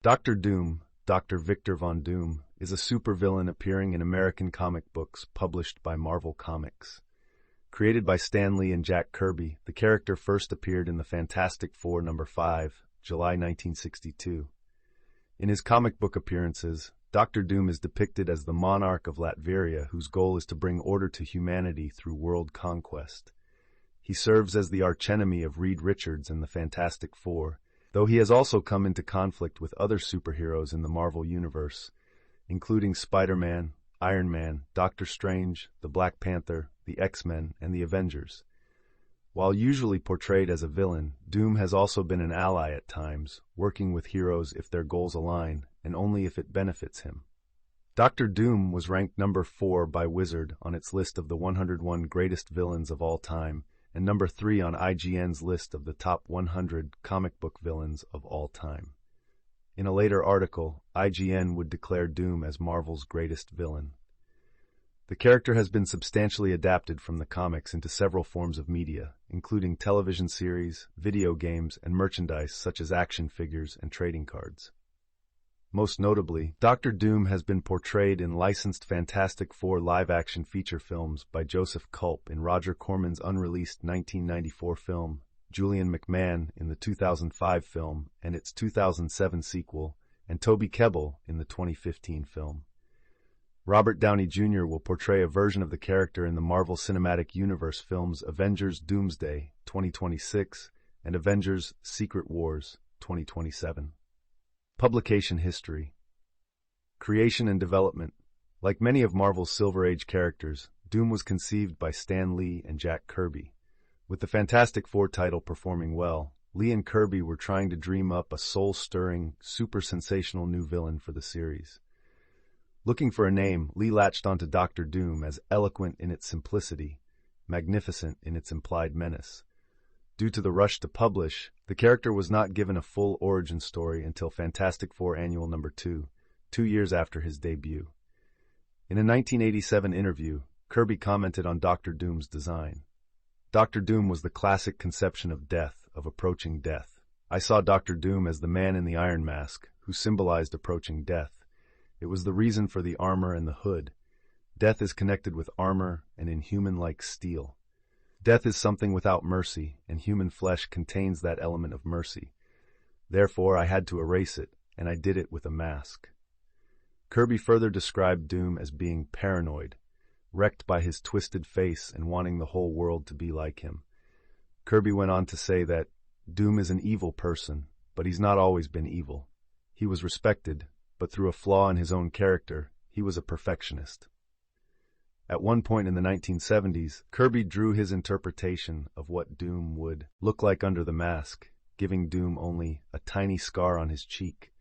Dr. Doom, Dr. Victor Von Doom, is a supervillain appearing in American comic books published by Marvel Comics. Created by Stan Lee and Jack Kirby, the character first appeared in the Fantastic Four #5, July 1962. In his comic book appearances, Dr. Doom is depicted as the monarch of Latveria whose goal is to bring order to humanity through world conquest. He serves as the archenemy of Reed Richards and the Fantastic Four, though he has also come into conflict with other superheroes in the Marvel Universe, including Spider-Man, Iron Man, Doctor Strange, the Black Panther, the X-Men, and the Avengers. While usually portrayed as a villain, Doom has also been an ally at times, working with heroes if their goals align, and only if it benefits him. Dr. Doom was ranked number 4 by Wizard on its list of the 101 greatest villains of all time, and number 3 on IGN's list of the top 100 comic book villains of all time. In a later article, IGN would declare Doom as Marvel's greatest villain. The character has been substantially adapted from the comics into several forms of media, including television series, video games, and merchandise such as action figures and trading cards. Most notably, Dr. Doom has been portrayed in licensed Fantastic Four live-action feature films by Joseph Culp in Roger Corman's unreleased 1994 film, Julian McMahon in the 2005 film and its 2007 sequel, and Toby Kebbell in the 2015 film. Robert Downey Jr. will portray a version of the character in the Marvel Cinematic Universe films Avengers Doomsday 2026 and Avengers Secret Wars 2027. Publication history. Creation and development. Like many of Marvel's Silver Age characters, Doom was conceived by Stan Lee and Jack Kirby. With the Fantastic Four title performing well, Lee and Kirby were trying to dream up a soul-stirring, super-sensational new villain for the series. Looking for a name, Lee latched onto Dr. Doom as eloquent in its simplicity, magnificent in its implied menace. Due to the rush to publish, the character was not given a full origin story until Fantastic Four Annual No. 2, 2 years after his debut. In a 1987 interview, Kirby commented on Dr. Doom's design. Dr. Doom was the classic conception of death, of approaching death. I saw Dr. Doom as the man in the iron mask, who symbolized approaching death. It was the reason for the armor and the hood. Death is connected with armor and inhuman-like steel. Death is something without mercy, and human flesh contains that element of mercy. Therefore, I had to erase it, and I did it with a mask. Kirby further described Doom as being paranoid, wrecked by his twisted face and wanting the whole world to be like him. Kirby went on to say that Doom is an evil person, but he's not always been evil. He was respected, but through a flaw in his own character, he was a perfectionist. At one point in the 1970s, Kirby drew his interpretation of what Doom would look like under the mask, giving Doom only a tiny scar on his cheek.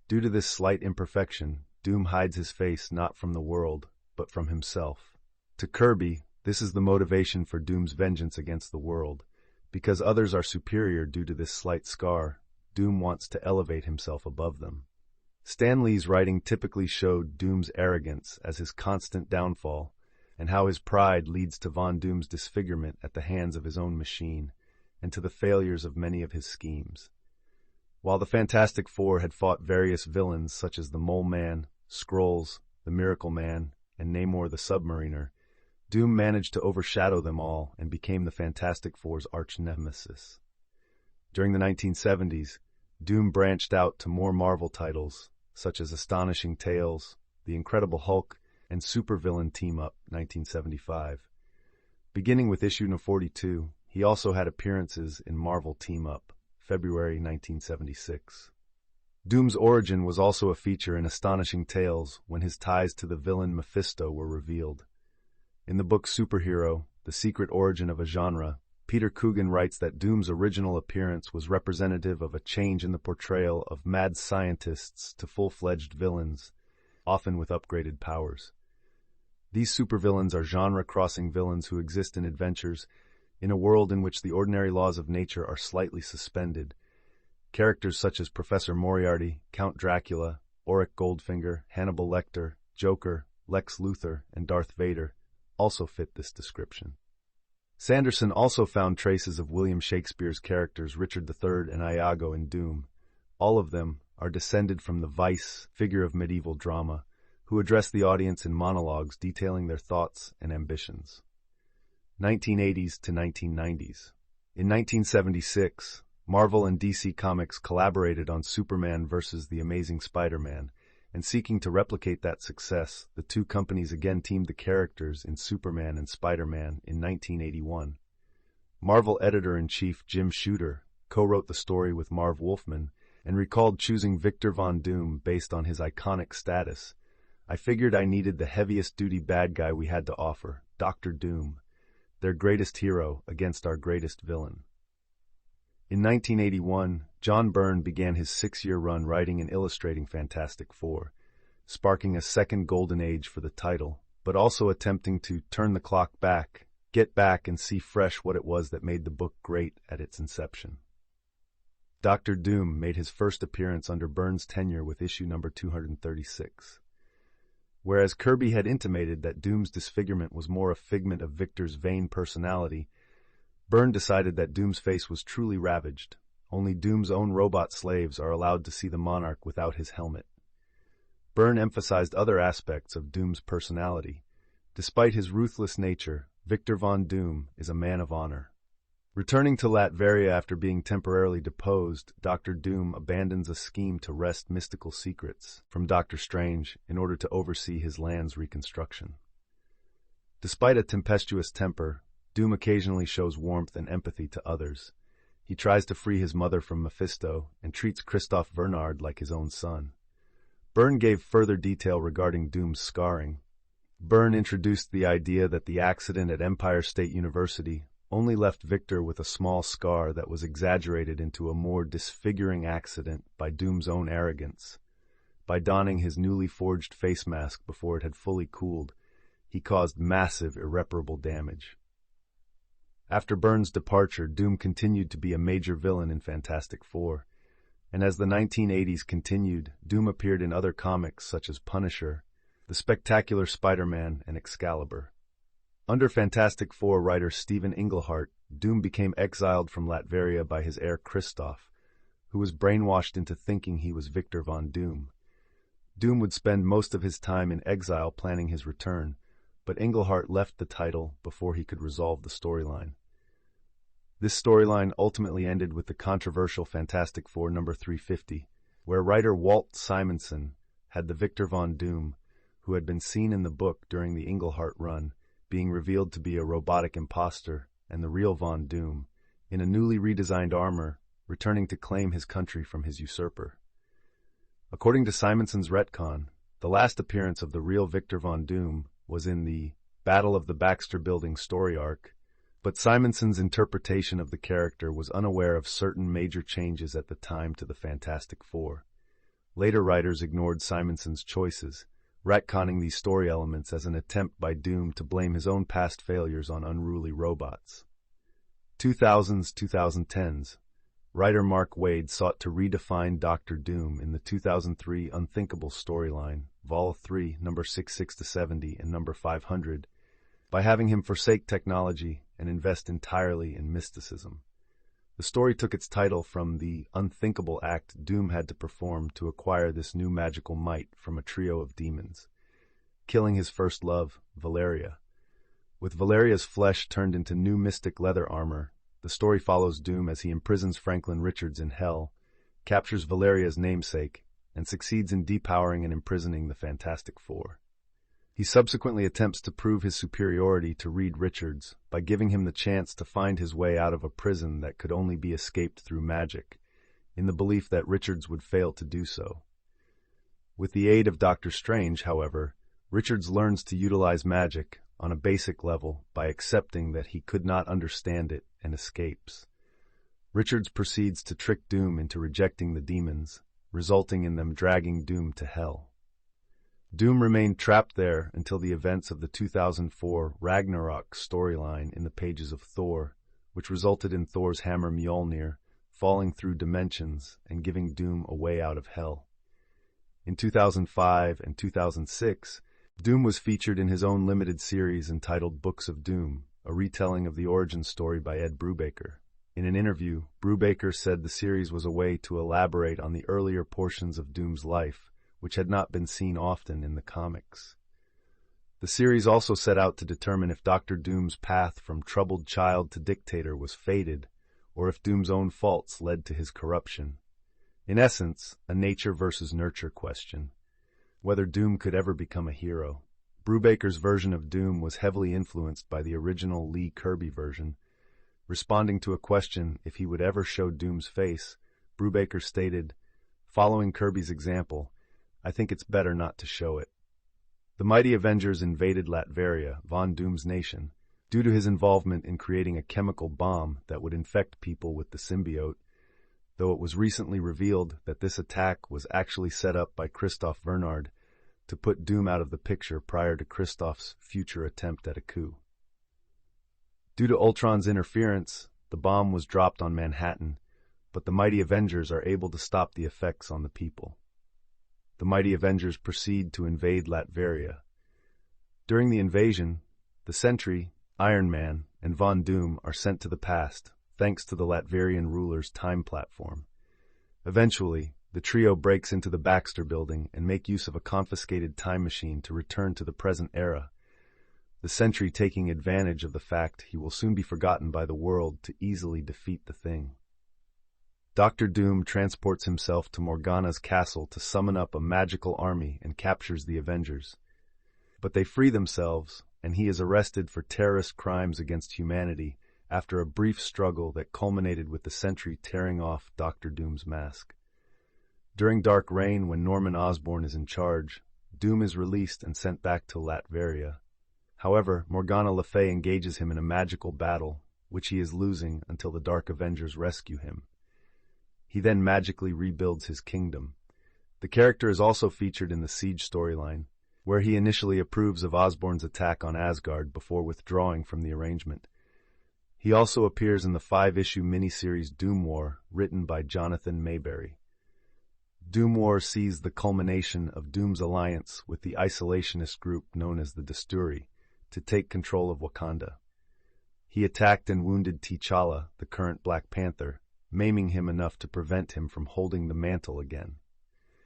Due to this slight imperfection, Doom hides his face not from the world, but from himself. To Kirby, this is the motivation for Doom's vengeance against the world. Because others are superior due to this slight scar, Doom wants to elevate himself above them. Stan Lee's writing typically showed Doom's arrogance as his constant downfall, and how his pride leads to Von Doom's disfigurement at the hands of his own machine, and to the failures of many of his schemes. While the Fantastic Four had fought various villains such as the Mole Man, Skrulls, the Miracle Man, and Namor the Submariner, Doom managed to overshadow them all and became the Fantastic Four's arch-nemesis. During the 1970s, Doom branched out to more Marvel titles, such as Astonishing Tales, The Incredible Hulk, and Supervillain Team-Up 1975. Beginning with issue No. 42, he also had appearances in Marvel Team-Up, February 1976. Doom's origin was also a feature in Astonishing Tales when his ties to the villain Mephisto were revealed. In the book Superhero, The Secret Origin of a Genre, Peter Coogan writes that Doom's original appearance was representative of a change in the portrayal of mad scientists to full-fledged villains, often with upgraded powers. These supervillains are genre-crossing villains who exist in adventures in a world in which the ordinary laws of nature are slightly suspended. Characters such as Professor Moriarty, Count Dracula, Auric Goldfinger, Hannibal Lecter, Joker, Lex Luthor, and Darth Vader also fit this description. Sanderson also found traces of William Shakespeare's characters Richard III and Iago in Doom. All of them, are descended from the vice figure of medieval drama, who address the audience in monologues detailing their thoughts and ambitions. 1980s to 1990s. In 1976, Marvel and DC Comics collaborated on Superman vs. The Amazing Spider-Man, and seeking to replicate that success, the two companies again teamed the characters in Superman and Spider-Man in 1981. Marvel editor-in-chief Jim Shooter co-wrote the story with Marv Wolfman and recalled choosing Victor Von Doom based on his iconic status. "I figured I needed the heaviest-duty bad guy we had to offer, Dr. Doom, their greatest hero against our greatest villain." In 1981, John Byrne began his 6-year run writing and illustrating Fantastic Four, sparking a second golden age for the title, but also attempting to turn the clock back, get back and see fresh what it was that made the book great at its inception. Dr. Doom made his first appearance under Byrne's tenure with issue number 236. Whereas Kirby had intimated that Doom's disfigurement was more a figment of Victor's vain personality, Byrne decided that Doom's face was truly ravaged. Only Doom's own robot slaves are allowed to see the monarch without his helmet. Byrne emphasized other aspects of Doom's personality. Despite his ruthless nature, Victor Von Doom is a man of honor. Returning to Latveria after being temporarily deposed, Dr. Doom abandons a scheme to wrest mystical secrets from Doctor Strange in order to oversee his land's reconstruction. Despite a tempestuous temper, Doom occasionally shows warmth and empathy to others. He tries to free his mother from Mephisto and treats Christophe Bernard like his own son. Byrne gave further detail regarding Doom's scarring. Byrne introduced the idea that the accident at Empire State University only left Victor with a small scar that was exaggerated into a more disfiguring accident by Doom's own arrogance. By donning his newly forged face mask before it had fully cooled, he caused massive, irreparable damage. After Byrne's departure, Doom continued to be a major villain in Fantastic Four, and as the 1980s continued, Doom appeared in other comics such as Punisher, The Spectacular Spider-Man, and Excalibur. Under Fantastic Four writer Stephen Englehart, Doom became exiled from Latveria by his heir Christoph, who was brainwashed into thinking he was Victor Von Doom. Doom would spend most of his time in exile planning his return, but Englehart left the title before he could resolve the storyline. This storyline ultimately ended with the controversial Fantastic Four number 350, where writer Walt Simonson had the Victor Von Doom, who had been seen in the book during the Englehart run, being revealed to be a robotic imposter and the real Von Doom, in a newly redesigned armor, returning to claim his country from his usurper. According to Simonson's retcon, the last appearance of the real Victor Von Doom was in the Battle of the Baxter Building story arc, but Simonson's interpretation of the character was unaware of certain major changes at the time to the Fantastic Four. Later writers ignored Simonson's choices, retconning these story elements as an attempt by Doom to blame his own past failures on unruly robots. 2000s-2010s, writer Mark Waid sought to redefine Dr. Doom in the 2003 Unthinkable storyline, Vol. 3, number 66-70 and number 500, by having him forsake technology and invest entirely in mysticism. The story took its title from the unthinkable act Doom had to perform to acquire this new magical might from a trio of demons, killing his first love, Valeria. With Valeria's flesh turned into new mystic leather armor, the story follows Doom as he imprisons Franklin Richards in Hell, captures Valeria's namesake, and succeeds in depowering and imprisoning the Fantastic Four. He subsequently attempts to prove his superiority to Reed Richards by giving him the chance to find his way out of a prison that could only be escaped through magic, in the belief that Richards would fail to do so. With the aid of Doctor Strange, however, Richards learns to utilize magic on a basic level by accepting that he could not understand it and escapes. Richards proceeds to trick Doom into rejecting the demons, resulting in them dragging Doom to hell. Doom remained trapped there until the events of the 2004 Ragnarok storyline in the pages of Thor, which resulted in Thor's hammer Mjolnir falling through dimensions and giving Doom a way out of hell. In 2005 and 2006, Doom was featured in his own limited series entitled Books of Doom, a retelling of the origin story by Ed Brubaker. In an interview, Brubaker said the series was a way to elaborate on the earlier portions of Doom's life, which had not been seen often in the comics. The series also set out to determine if Dr. Doom's path from troubled child to dictator was fated, or if Doom's own faults led to his corruption. In essence, a nature versus nurture question. Whether Doom could ever become a hero. Brubaker's version of Doom was heavily influenced by the original Lee Kirby version. Responding to a question if he would ever show Doom's face, Brubaker stated, "Following Kirby's example, I think it's better not to show it." The mighty Avengers invaded Latveria, Von Doom's nation, due to his involvement in creating a chemical bomb that would infect people with the symbiote, though it was recently revealed that this attack was actually set up by Christoph Bernard to put Doom out of the picture prior to Christoph's future attempt at a coup. Due to Ultron's interference, the bomb was dropped on Manhattan, but the mighty Avengers are able to stop the effects on the people. The mighty Avengers proceed to invade Latveria. During the invasion, the Sentry, Iron Man, and Von Doom are sent to the past, thanks to the Latverian ruler's time platform. Eventually, the trio breaks into the Baxter Building and make use of a confiscated time machine to return to the present era, the Sentry taking advantage of the fact he will soon be forgotten by the world to easily defeat the Thing. Dr. Doom transports himself to Morgana's castle to summon up a magical army and captures the Avengers. But they free themselves, and he is arrested for terrorist crimes against humanity after a brief struggle that culminated with the Sentry tearing off Dr. Doom's mask. During Dark Reign, when Norman Osborn is in charge, Doom is released and sent back to Latveria. However, Morgana Le Fay engages him in a magical battle, which he is losing until the Dark Avengers rescue him. He then magically rebuilds his kingdom. The character is also featured in the Siege storyline, where he initially approves of Osborn's attack on Asgard before withdrawing from the arrangement. He also appears in the 5-issue miniseries Doom War, written by Jonathan Mayberry. Doom War sees the culmination of Doom's alliance with the isolationist group known as the Dasturi to take control of Wakanda. He attacked and wounded T'Challa, the current Black Panther, maiming him enough to prevent him from holding the mantle again.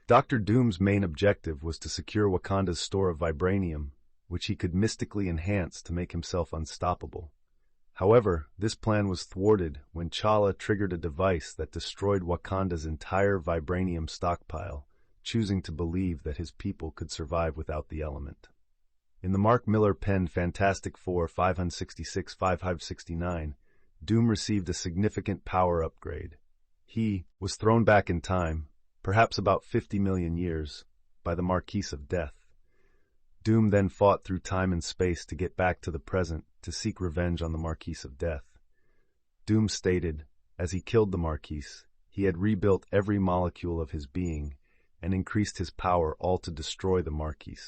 Dr. Doom's main objective was to secure Wakanda's store of vibranium, which he could mystically enhance to make himself unstoppable. However, this plan was thwarted when T'Challa triggered a device that destroyed Wakanda's entire vibranium stockpile, choosing to believe that his people could survive without the element. In the Mark Millar-penned Fantastic Four 566-569, Doom received a significant power upgrade. He was thrown back in time, perhaps about 50 million years, by the Marquis of Death. Doom then fought through time and space to get back to the present to seek revenge on the Marquis of Death. Doom stated, as he killed the Marquis, he had rebuilt every molecule of his being and increased his power all to destroy the Marquis.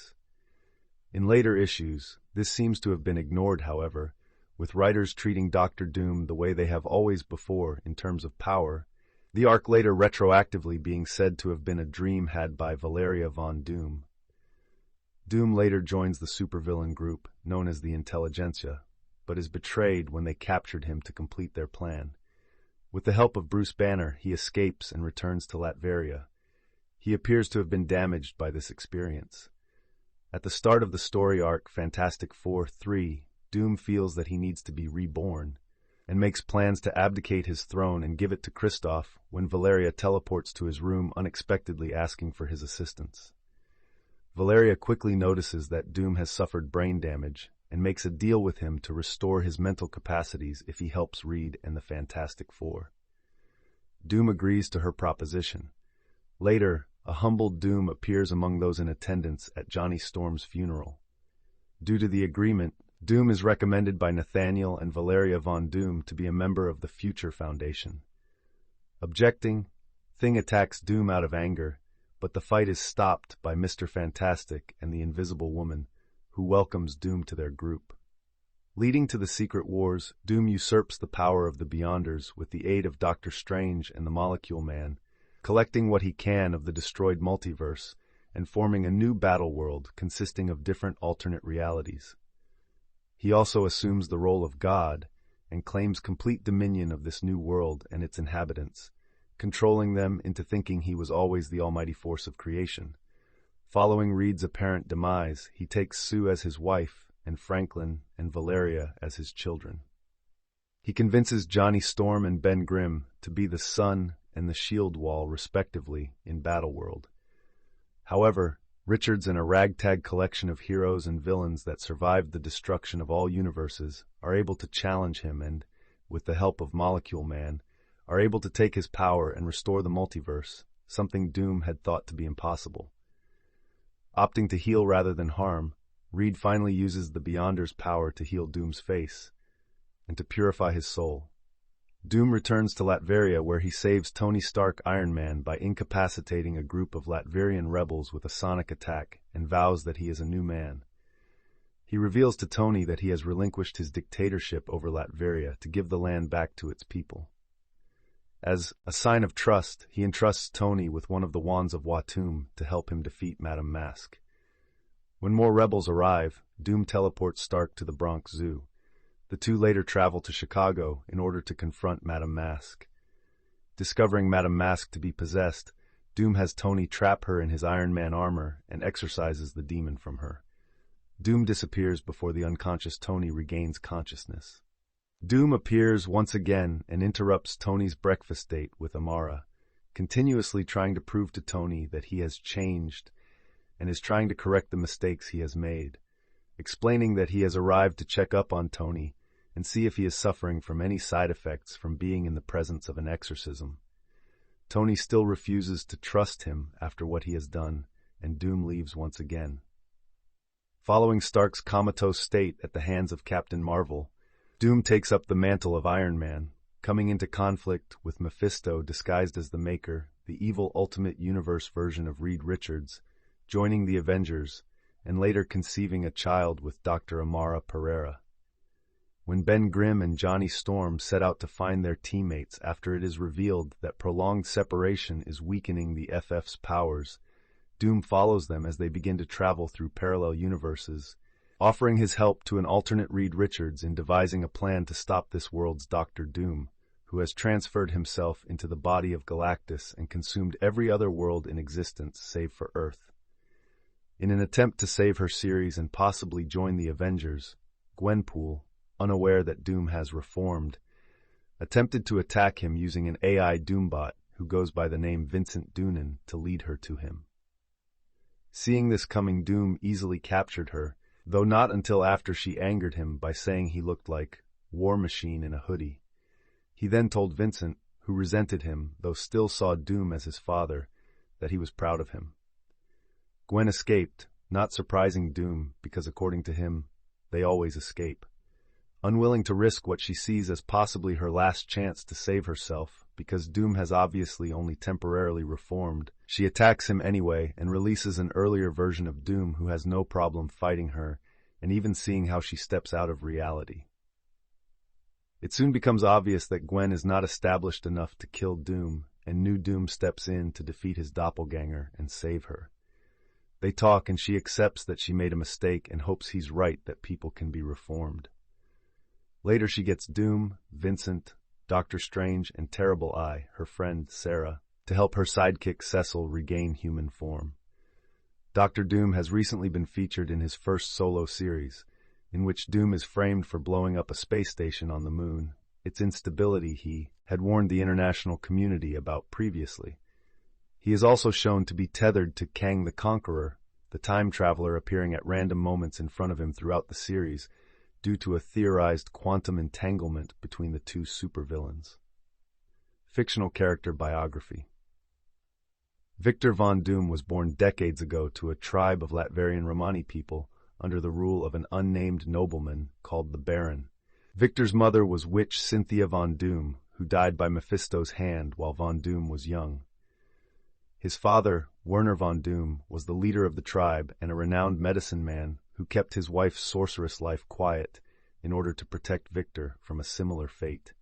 In later issues, this seems to have been ignored, however, with writers treating Dr. Doom the way they have always before in terms of power, the arc later retroactively being said to have been a dream had by Valeria Von Doom. Doom later joins the supervillain group, known as the Intelligentsia, but is betrayed when they captured him to complete their plan. With the help of Bruce Banner, he escapes and returns to Latveria. He appears to have been damaged by this experience. At the start of the story arc Fantastic Four 3, Doom feels that he needs to be reborn, and makes plans to abdicate his throne and give it to Christoph when Valeria teleports to his room unexpectedly asking for his assistance. Valeria quickly notices that Doom has suffered brain damage and makes a deal with him to restore his mental capacities if he helps Reed and the Fantastic Four. Doom agrees to her proposition. Later, a humbled Doom appears among those in attendance at Johnny Storm's funeral. Due to the agreement, Doom is recommended by Nathaniel and Valeria Von Doom to be a member of the Future Foundation. Objecting, Thing attacks Doom out of anger, but the fight is stopped by Mr. Fantastic and the Invisible Woman, who welcomes Doom to their group. Leading to the Secret Wars, Doom usurps the power of the Beyonders with the aid of Doctor Strange and the Molecule Man, collecting what he can of the destroyed multiverse and forming a new battle world consisting of different alternate realities. He also assumes the role of God and claims complete dominion of this new world and its inhabitants, controlling them into thinking he was always the almighty force of creation. Following Reed's apparent demise, he takes Sue as his wife and Franklin and Valeria as his children. He convinces Johnny Storm and Ben Grimm to be the sun and the shield wall, respectively, in Battleworld. However, Richards and a ragtag collection of heroes and villains that survived the destruction of all universes are able to challenge him and, with the help of Molecule Man, are able to take his power and restore the multiverse, something Doom had thought to be impossible. Opting to heal rather than harm, Reed finally uses the Beyonder's power to heal Doom's face and to purify his soul. Doom returns to Latveria, where he saves Tony Stark Iron Man by incapacitating a group of Latverian rebels with a sonic attack and vows that he is a new man. He reveals to Tony that he has relinquished his dictatorship over Latveria to give the land back to its people. As a sign of trust, he entrusts Tony with one of the wands of Watum to help him defeat Madame Mask. When more rebels arrive, Doom teleports Stark to the Bronx Zoo. The two later travel to Chicago in order to confront Madame Mask. Discovering Madame Mask to be possessed, Doom has Tony trap her in his Iron Man armor and exorcises the demon from her. Doom disappears before the unconscious Tony regains consciousness. Doom appears once again and interrupts Tony's breakfast date with Amara, continuously trying to prove to Tony that he has changed and is trying to correct the mistakes he has made, explaining that he has arrived to check up on Tony and see if he is suffering from any side effects from being in the presence of an exorcism. Tony still refuses to trust him after what he has done, and Doom leaves once again. Following Stark's comatose state at the hands of Captain Marvel, Doom takes up the mantle of Iron Man, coming into conflict with Mephisto disguised as the Maker, the evil Ultimate Universe version of Reed Richards, joining the Avengers, and later conceiving a child with Dr. Amara Pereira. When Ben Grimm and Johnny Storm set out to find their teammates after it is revealed that prolonged separation is weakening the FF's powers, Doom follows them as they begin to travel through parallel universes, offering his help to an alternate Reed Richards in devising a plan to stop this world's Dr. Doom, who has transferred himself into the body of Galactus and consumed every other world in existence save for Earth. In an attempt to save her series and possibly join the Avengers, Gwenpool, unaware that Doom has reformed, attempted to attack him using an AI Doombot who goes by the name Vincent Doonan to lead her to him. Seeing this coming, Doom easily captured her, though not until after she angered him by saying he looked like War Machine in a hoodie. He then told Vincent, who resented him though still saw Doom as his father, that he was proud of him. Gwen escaped, not surprising Doom because according to him, they always escape. Unwilling to risk what she sees as possibly her last chance to save herself, because Doom has obviously only temporarily reformed, she attacks him anyway and releases an earlier version of Doom who has no problem fighting her and even seeing how she steps out of reality. It soon becomes obvious that Gwen is not established enough to kill Doom, and new Doom steps in to defeat his doppelganger and save her. They talk and she accepts that she made a mistake and hopes he's right that people can be reformed. Later she gets Doom, Vincent, Doctor Strange, and Terrible Eye, her friend Sarah, to help her sidekick Cecil regain human form. Dr. Doom has recently been featured in his first solo series, in which Doom is framed for blowing up a space station on the moon, its instability he had warned the international community about previously. He is also shown to be tethered to Kang the Conqueror, the time traveler appearing at random moments in front of him throughout the series, due to a theorized quantum entanglement between the two supervillains. Fictional character biography. Victor Von Doom was born decades ago to a tribe of Latverian Romani people under the rule of an unnamed nobleman called the Baron. Victor's mother was witch Cynthia Von Doom, who died by Mephisto's hand while Von Doom was young. His father, Werner Von Doom, was the leader of the tribe and a renowned medicine man who kept his wife's sorceress life quiet in order to protect Victor from a similar fate.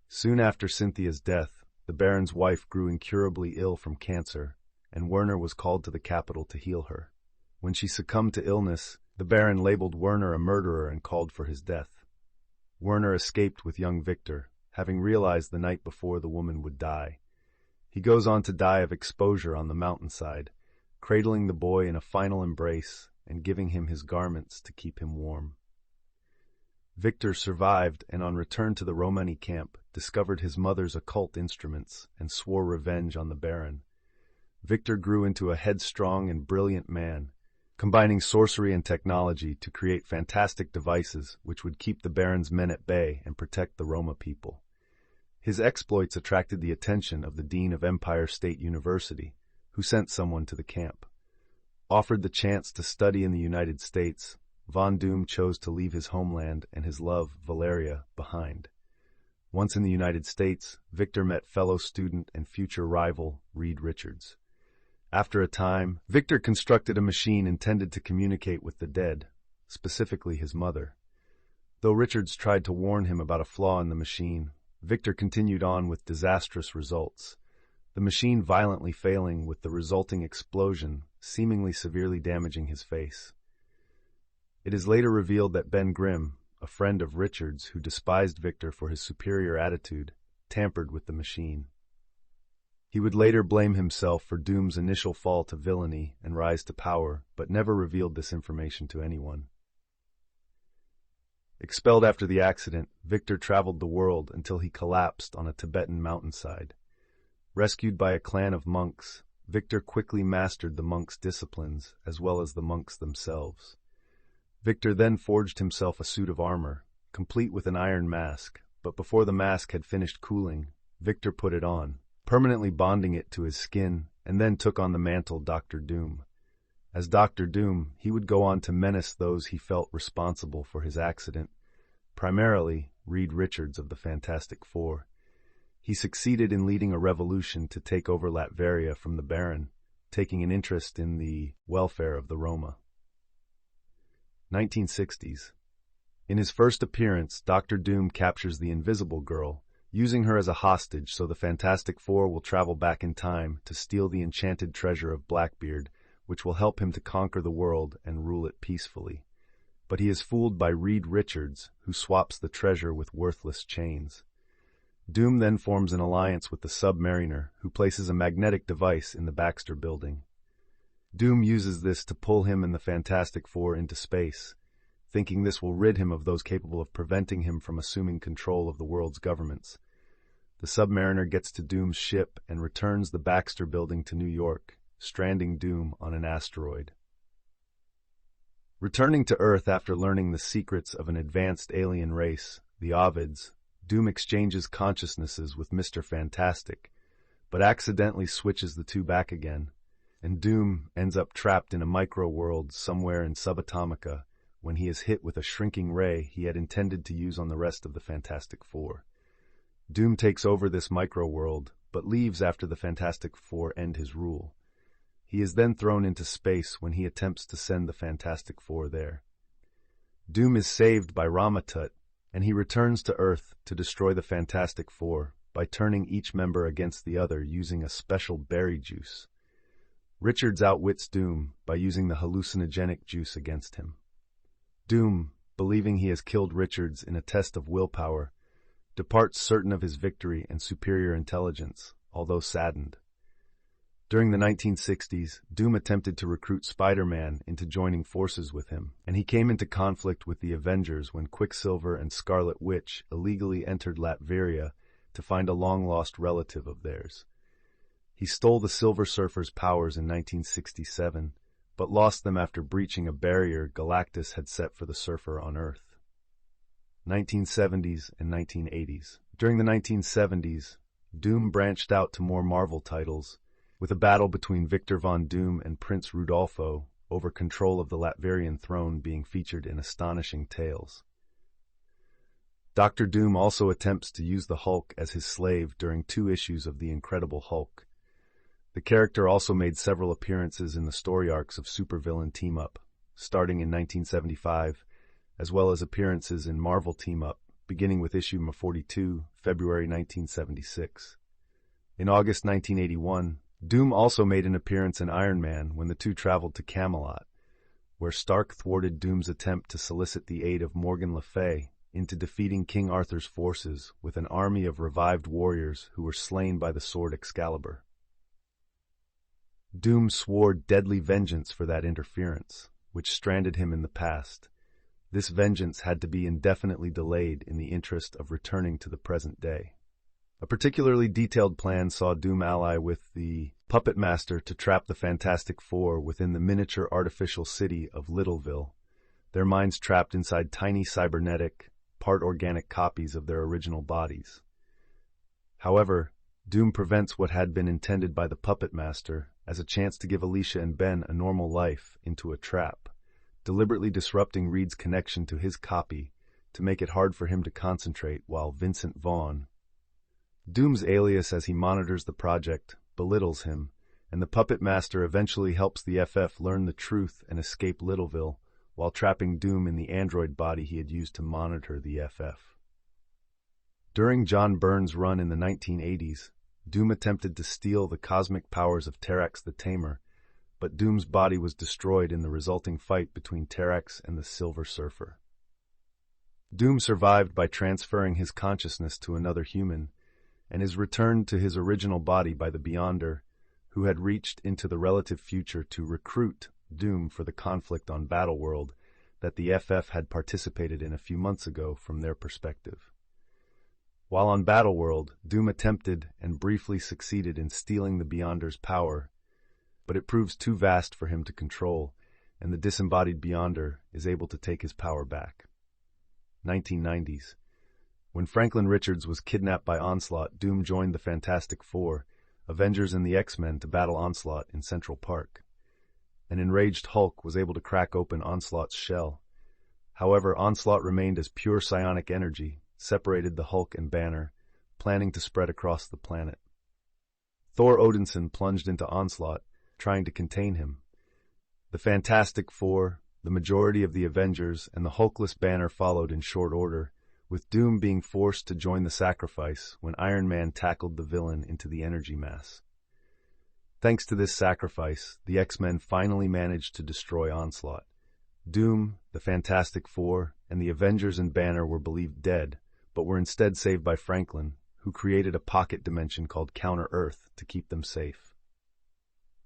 Soon after Cynthia's death, the Baron's wife grew incurably ill from cancer, and Werner was called to the capital to heal her. When she succumbed to illness, the Baron labeled Werner a murderer and called for his death. Werner escaped with young Victor, having realized the night before the woman would die. He goes on to die of exposure on the mountainside, cradling the boy in a final embrace and giving him his garments to keep him warm. Victor survived and on return to the Romani camp discovered his mother's occult instruments and swore revenge on the Baron. Victor grew into a headstrong and brilliant man, combining sorcery and technology to create fantastic devices which would keep the Baron's men at bay and protect the Roma people. His exploits attracted the attention of the Dean of Empire State University, who sent someone to the camp. Offered the chance to study in the United States, Von Doom chose to leave his homeland and his love, Valeria, behind. Once in the United States, Victor met fellow student and future rival Reed Richards. After a time, Victor constructed a machine intended to communicate with the dead, specifically his mother. Though Richards tried to warn him about a flaw in the machine, Victor continued on with disastrous results, the machine violently failing with the resulting explosion seemingly severely damaging his face. It is later revealed that Ben Grimm, a friend of Richards who despised Victor for his superior attitude, tampered with the machine. He would later blame himself for Doom's initial fall to villainy and rise to power, but never revealed this information to anyone. Expelled after the accident, Victor traveled the world until he collapsed on a Tibetan mountainside. Rescued by a clan of monks, Victor quickly mastered the monks' disciplines as well as the monks themselves. Victor then forged himself a suit of armor, complete with an iron mask, but before the mask had finished cooling, Victor put it on, permanently bonding it to his skin, and then took on the mantle Dr. Doom. As Dr. Doom, he would go on to menace those he felt responsible for his accident, primarily Reed Richards of the Fantastic Four. He succeeded in leading a revolution to take over Latveria from the Baron, taking an interest in the welfare of the Roma. 1960s. In his first appearance, Dr. Doom captures the Invisible Girl, using her as a hostage so the Fantastic Four will travel back in time to steal the enchanted treasure of Blackbeard, which will help him to conquer the world and rule it peacefully. But he is fooled by Reed Richards, who swaps the treasure with worthless chains. Doom then forms an alliance with the Submariner, who places a magnetic device in the Baxter Building. Doom uses this to pull him and the Fantastic Four into space, thinking this will rid him of those capable of preventing him from assuming control of the world's governments. The Submariner gets to Doom's ship and returns the Baxter Building to New York, stranding Doom on an asteroid. Returning to Earth after learning the secrets of an advanced alien race, the Ovids, Doom exchanges consciousnesses with Mr. Fantastic, but accidentally switches the two back again, and Doom ends up trapped in a micro-world somewhere in Subatomica when he is hit with a shrinking ray he had intended to use on the rest of the Fantastic Four. Doom takes over this micro-world, but leaves after the Fantastic Four end his rule. He is then thrown into space when he attempts to send the Fantastic Four there. Doom is saved by Ramatut, and he returns to Earth to destroy the Fantastic Four by turning each member against the other using a special berry juice. Richards outwits Doom by using the hallucinogenic juice against him. Doom, believing he has killed Richards in a test of willpower, departs certain of his victory and superior intelligence, although saddened. During the 1960s, Doom attempted to recruit Spider-Man into joining forces with him, and he came into conflict with the Avengers when Quicksilver and Scarlet Witch illegally entered Latveria to find a long-lost relative of theirs. He stole the Silver Surfer's powers in 1967, but lost them after breaching a barrier Galactus had set for the Surfer on Earth. 1970s and 1980s. During the 1970s, Doom branched out to more Marvel titles, with a battle between Victor Von Doom and Prince Rudolfo over control of the Latverian throne being featured in Astonishing Tales. Dr. Doom also attempts to use the Hulk as his slave during 2 issues of The Incredible Hulk. The character also made several appearances in the story arcs of Supervillain Team Up, starting in 1975, as well as appearances in Marvel Team Up, beginning with issue 42, February 1976. In August 1981, Doom also made an appearance in Iron Man when the two traveled to Camelot, where Stark thwarted Doom's attempt to solicit the aid of Morgan Le Fay into defeating King Arthur's forces with an army of revived warriors who were slain by the sword Excalibur. Doom swore deadly vengeance for that interference, which stranded him in the past. This vengeance had to be indefinitely delayed in the interest of returning to the present day. A particularly detailed plan saw Doom ally with the Puppet Master to trap the Fantastic Four within the miniature artificial city of Littleville, their minds trapped inside tiny cybernetic, part-organic copies of their original bodies. However, Doom prevents what had been intended by the Puppet Master as a chance to give Alicia and Ben a normal life into a trap, deliberately disrupting Reed's connection to his copy to make it hard for him to concentrate while Vincent Vaughn, Doom's alias as he monitors the project, belittles him, and the Puppet Master eventually helps the FF learn the truth and escape Littleville while trapping Doom in the android body he had used to monitor the FF. During John Byrne's run in the 1980s, Doom attempted to steal the cosmic powers of Terrax the Tamer, but Doom's body was destroyed in the resulting fight between Terrax and the Silver Surfer. Doom survived by transferring his consciousness to another human, and is returned to his original body by the Beyonder, who had reached into the relative future to recruit Doom for the conflict on Battleworld that the FF had participated in a few months ago from their perspective. While on Battleworld, Doom attempted and briefly succeeded in stealing the Beyonder's power, but it proves too vast for him to control, and the disembodied Beyonder is able to take his power back. 1990s. When Franklin Richards was kidnapped by Onslaught, Doom joined the Fantastic Four, Avengers and the X-Men to battle Onslaught in Central Park. An enraged Hulk was able to crack open Onslaught's shell. However, Onslaught remained as pure psionic energy, separated the Hulk and Banner, planning to spread across the planet. Thor Odinson plunged into Onslaught, trying to contain him. The Fantastic Four, the majority of the Avengers, and the Hulkless Banner followed in short order, with Doom being forced to join the sacrifice when Iron Man tackled the villain into the energy mass. Thanks to this sacrifice, the X-Men finally managed to destroy Onslaught. Doom, the Fantastic Four, and the Avengers and Banner were believed dead, but were instead saved by Franklin, who created a pocket dimension called Counter-Earth to keep them safe.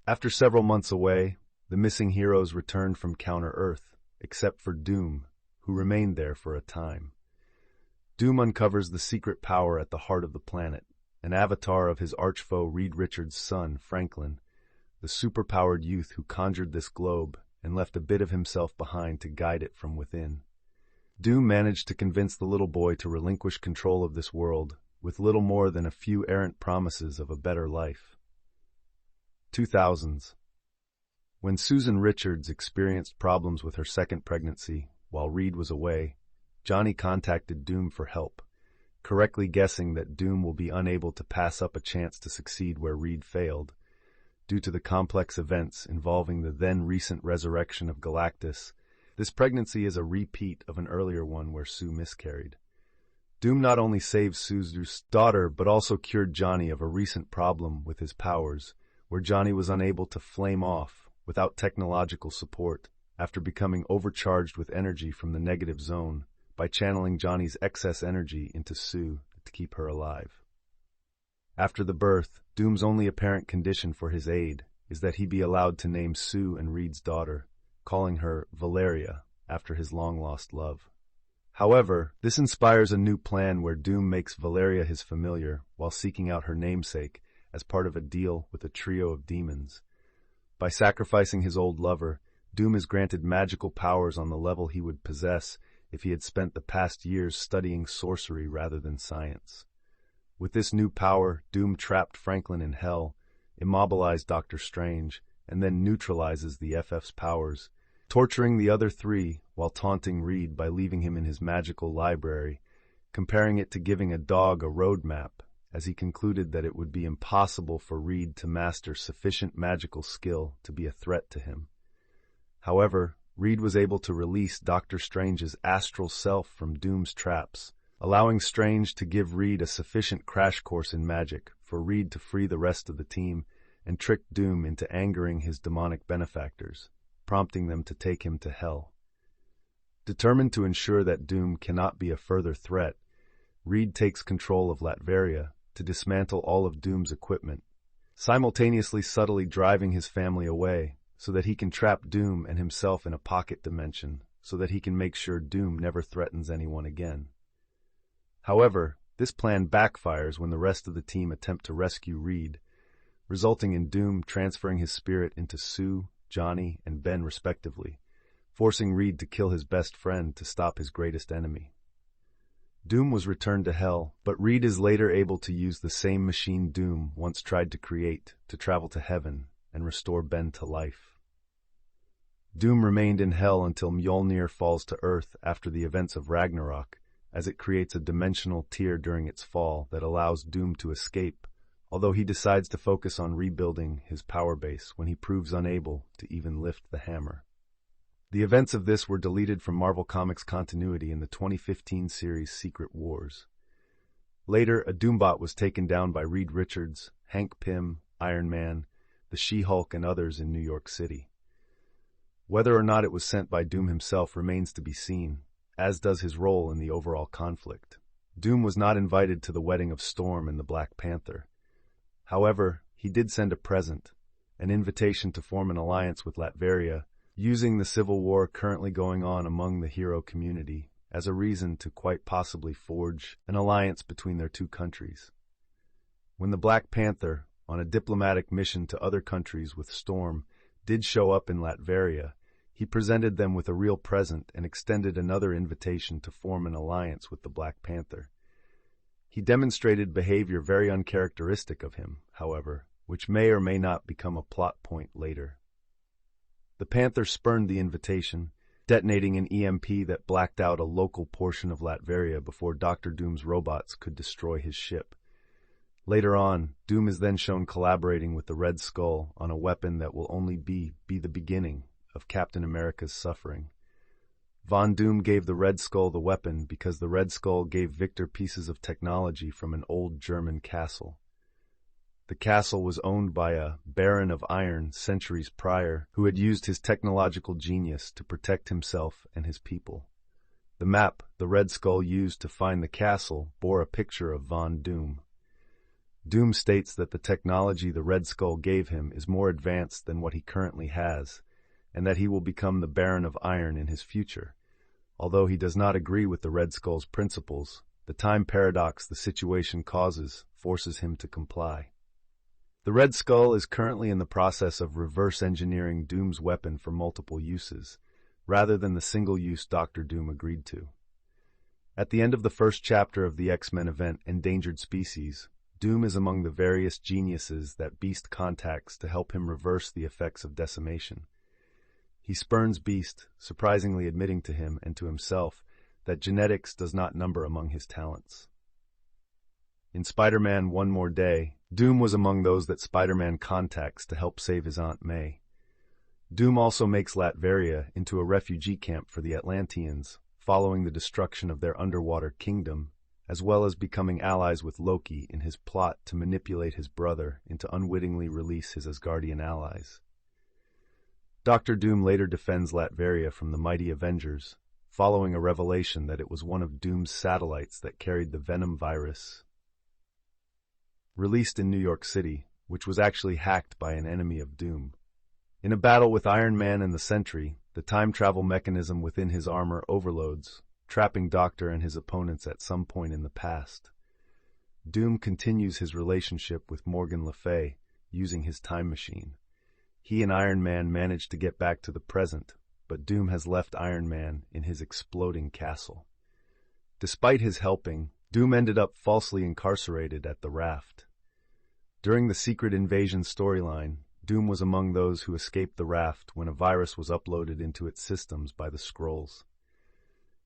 After several months away, the missing heroes returned from Counter-Earth, except for Doom, who remained there for a time. Doom uncovers the secret power at the heart of the planet, an avatar of his archfoe Reed Richards' son, Franklin, the superpowered youth who conjured this globe and left a bit of himself behind to guide it from within. Doom managed to convince the little boy to relinquish control of this world, with little more than a few errant promises of a better life. 2000s. When Susan Richards experienced problems with her second pregnancy while Reed was away, Johnny contacted Doom for help, correctly guessing that Doom will be unable to pass up a chance to succeed where Reed failed, due to the complex events involving the then-recent resurrection of Galactus. This pregnancy is a repeat of an earlier one where Sue miscarried. Doom not only saved Sue's daughter, but also cured Johnny of a recent problem with his powers, where Johnny was unable to flame off without technological support after becoming overcharged with energy from the negative zone by channeling Johnny's excess energy into Sue to keep her alive. After the birth, Doom's only apparent condition for his aid is that he be allowed to name Sue and Reed's daughter, calling her Valeria after his long-lost love. However, this inspires a new plan where Doom makes Valeria his familiar while seeking out her namesake as part of a deal with a trio of demons. By sacrificing his old lover, Doom is granted magical powers on the level he would possess if he had spent the past years studying sorcery rather than science. With this new power, Doom trapped Franklin in Hell, immobilized Dr. Strange, and then neutralizes the FF's powers, torturing the other three while taunting Reed by leaving him in his magical library, comparing it to giving a dog a roadmap, as he concluded that it would be impossible for Reed to master sufficient magical skill to be a threat to him. However, Reed was able to release Dr. Strange's astral self from Doom's traps, allowing Strange to give Reed a sufficient crash course in magic for Reed to free the rest of the team and trick Doom into angering his demonic benefactors, prompting them to take him to Hell. Determined to ensure that Doom cannot be a further threat, Reed takes control of Latveria to dismantle all of Doom's equipment, simultaneously subtly driving his family away so that he can trap Doom and himself in a pocket dimension so that he can make sure Doom never threatens anyone again. However, this plan backfires when the rest of the team attempt to rescue Reed, resulting in Doom transferring his spirit into Sue, Johnny, and Ben respectively, forcing Reed to kill his best friend to stop his greatest enemy. Doom was returned to Hell, but Reed is later able to use the same machine Doom once tried to create to travel to Heaven and restore Ben to life. Doom remained in Hell until Mjolnir falls to Earth after the events of Ragnarok, as it creates a dimensional tear during its fall that allows Doom to escape, although he decides to focus on rebuilding his power base when he proves unable to even lift the hammer. The events of this were deleted from Marvel Comics continuity in the 2015 series Secret Wars. Later, a Doombot was taken down by Reed Richards, Hank Pym, Iron Man, the She-Hulk, and others in New York City. Whether or not it was sent by Doom himself remains to be seen, as does his role in the overall conflict. Doom was not invited to the wedding of Storm and the Black Panther. However, he did send a present, an invitation to form an alliance with Latveria, using the civil war currently going on among the hero community as a reason to quite possibly forge an alliance between their two countries. When the Black Panther, on a diplomatic mission to other countries with Storm, did show up in Latveria, he presented them with a real present and extended another invitation to form an alliance with the Black Panther. He demonstrated behavior very uncharacteristic of him, however, which may or may not become a plot point later. The Panther spurned the invitation, detonating an EMP that blacked out a local portion of Latveria before Dr. Doom's robots could destroy his ship. Later on, Doom is then shown collaborating with the Red Skull on a weapon that will only be the beginning of Captain America's suffering. Von Doom gave the Red Skull the weapon because the Red Skull gave Victor pieces of technology from an old German castle. The castle was owned by a Baron of Iron centuries prior who had used his technological genius to protect himself and his people. The map the Red Skull used to find the castle bore a picture of Von Doom. Doom states that the technology the Red Skull gave him is more advanced than what he currently has, and that he will become the Baron of Iron in his future. Although he does not agree with the Red Skull's principles, the time paradox the situation causes forces him to comply. The Red Skull is currently in the process of reverse engineering Doom's weapon for multiple uses, rather than the single use Dr. Doom agreed to. At the end of the first chapter of the X-Men event Endangered Species, Doom is among the various geniuses that Beast contacts to help him reverse the effects of decimation. He spurns Beast, surprisingly admitting to him and to himself that genetics does not number among his talents. In Spider-Man One More Day, Doom was among those that Spider-Man contacts to help save his Aunt May. Doom also makes Latveria into a refugee camp for the Atlanteans, following the destruction of their underwater kingdom, as well as becoming allies with Loki in his plot to manipulate his brother into unwittingly release his Asgardian allies. Dr. Doom later defends Latveria from the mighty Avengers, following a revelation that it was one of Doom's satellites that carried the Venom virus, released in New York City, which was actually hacked by an enemy of Doom. In a battle with Iron Man and the Sentry, the time travel mechanism within his armor overloads, trapping Doctor and his opponents at some point in the past. Doom continues his relationship with Morgan Le Fay, using his time machine. He and Iron Man manage to get back to the present, but Doom has left Iron Man in his exploding castle. Despite his helping, Doom ended up falsely incarcerated at the Raft. During the Secret Invasion storyline, Doom was among those who escaped the Raft when a virus was uploaded into its systems by the Skrulls.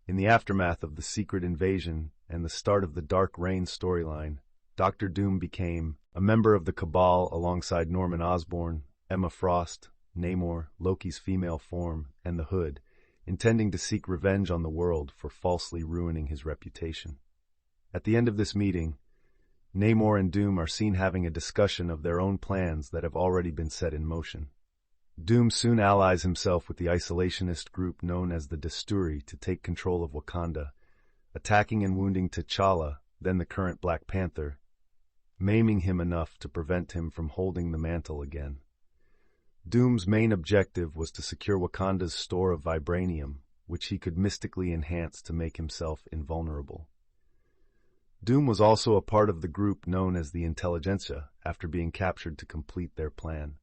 In the aftermath of the Secret Invasion and the start of the Dark Reign storyline, Dr. Doom became a member of the Cabal alongside Norman Osborn, Emma Frost, Namor, Loki's female form, and the Hood, intending to seek revenge on the world for falsely ruining his reputation. At the end of this meeting, Namor and Doom are seen having a discussion of their own plans that have already been set in motion. Doom soon allies himself with the isolationist group known as the Desturi to take control of Wakanda, attacking and wounding T'Challa, then the current Black Panther, maiming him enough to prevent him from holding the mantle again. Doom's main objective was to secure Wakanda's store of vibranium, which he could mystically enhance to make himself invulnerable. Doom was also a part of the group known as the Intelligentsia after being captured to complete their plan.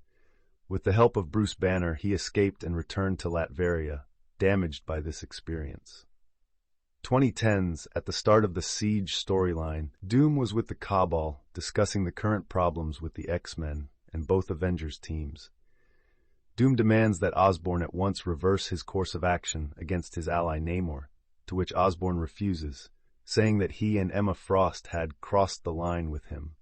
With the help of Bruce Banner, he escaped and returned to Latveria, damaged by this experience. 2010s, at the start of the Siege storyline, Doom was with the Cabal, discussing the current problems with the X-Men and both Avengers teams. Doom demands that Osborn at once reverse his course of action against his ally Namor, to which Osborn refuses, saying that he and Emma Frost had crossed the line with him.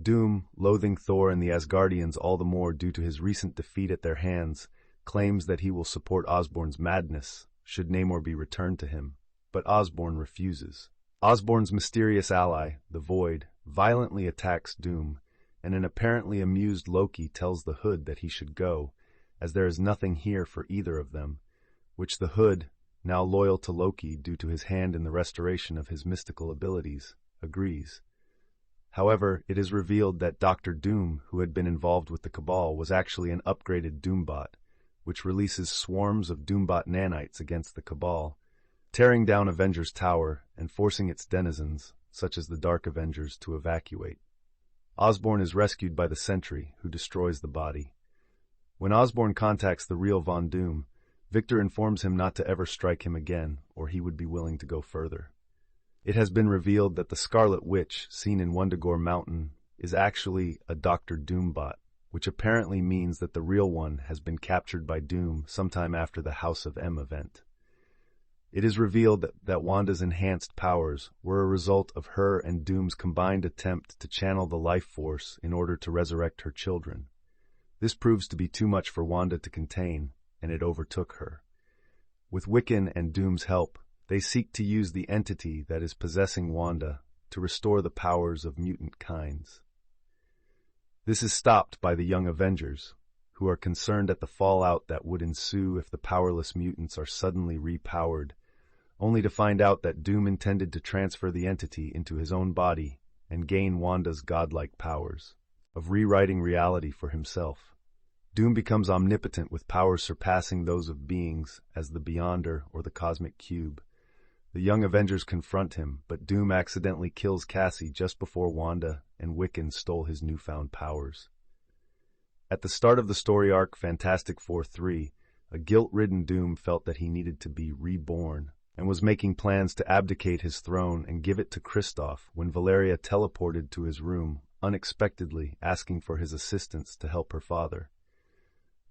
Doom, loathing Thor and the Asgardians all the more due to his recent defeat at their hands, claims that he will support Osborn's madness should Namor be returned to him, but Osborn refuses. Osborn's mysterious ally, the Void, violently attacks Doom, and an apparently amused Loki tells the Hood that he should go, as there is nothing here for either of them, which the Hood, now loyal to Loki due to his hand in the restoration of his mystical abilities, agrees. However, it is revealed that Dr. Doom, who had been involved with the Cabal, was actually an upgraded Doombot, which releases swarms of Doombot nanites against the Cabal, tearing down Avengers Tower and forcing its denizens, such as the Dark Avengers, to evacuate. Osborn is rescued by the Sentry, who destroys the body. When Osborn contacts the real Von Doom, Victor informs him not to ever strike him again, or he would be willing to go further. It has been revealed that the Scarlet Witch, seen in Wundagore Mountain, is actually a Dr. Doombot, which apparently means that the real one has been captured by Doom sometime after the House of M event. It is revealed that Wanda's enhanced powers were a result of her and Doom's combined attempt to channel the life force in order to resurrect her children. This proves to be too much for Wanda to contain, and it overtook her. With Wiccan and Doom's help, they seek to use the entity that is possessing Wanda to restore the powers of mutant kinds. This is stopped by the Young Avengers, who are concerned at the fallout that would ensue if the powerless mutants are suddenly repowered, only to find out that Doom intended to transfer the entity into his own body and gain Wanda's godlike powers of rewriting reality for himself. Doom becomes omnipotent with powers surpassing those of beings as the Beyonder or the Cosmic Cube. The Young Avengers confront him, but Doom accidentally kills Cassie just before Wanda and Wiccan stole his newfound powers. At the start of the story arc Fantastic Four 3, a guilt-ridden Doom felt that he needed to be reborn and was making plans to abdicate his throne and give it to Kristoff when Valeria teleported to his room, unexpectedly asking for his assistance to help her father.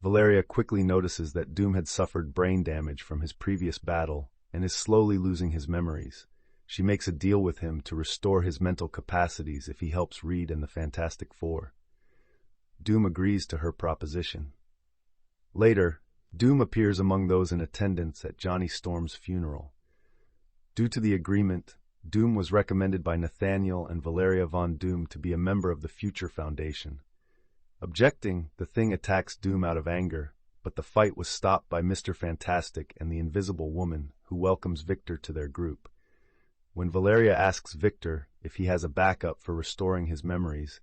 Valeria quickly notices that Doom had suffered brain damage from his previous battle and is slowly losing his memories. She makes a deal with him to restore his mental capacities if he helps Reed and the Fantastic Four. Doom agrees to her proposition. Later, Doom appears among those in attendance at Johnny Storm's funeral. Due to the agreement, Doom was recommended by Nathaniel and Valeria Von Doom to be a member of the Future Foundation. Objecting, the Thing attacks Doom out of anger, but the fight was stopped by Mr. Fantastic and the Invisible Woman, who welcomes Victor to their group. When Valeria asks Victor if he has a backup for restoring his memories,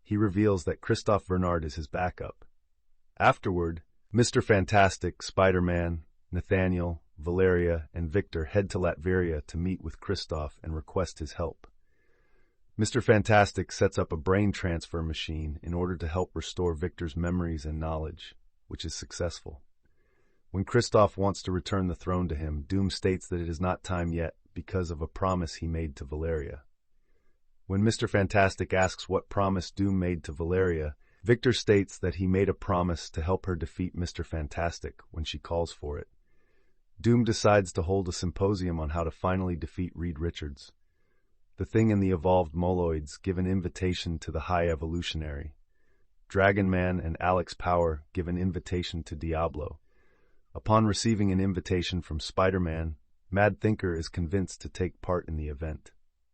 he reveals that Christophe Bernard is his backup. Afterward, Mr. Fantastic, Spider-Man, Nathaniel, Valeria, and Victor head to Latveria to meet with Christophe and request his help. Mr. Fantastic sets up a brain transfer machine in order to help restore Victor's memories and knowledge, which is successful. When Christophe wants to return the throne to him, Doom states that it is not time yet because of a promise he made to Valeria. When Mr. Fantastic asks what promise Doom made to Valeria, Victor states that he made a promise to help her defeat Mr. Fantastic when she calls for it. Doom decides to hold a symposium on how to finally defeat Reed Richards. The Thing and the evolved Moloids give an invitation to the High Evolutionary. Dragon Man and Alex Power give an invitation to Diablo. Upon receiving an invitation from Spider-Man, Mad Thinker is convinced to take part in the event.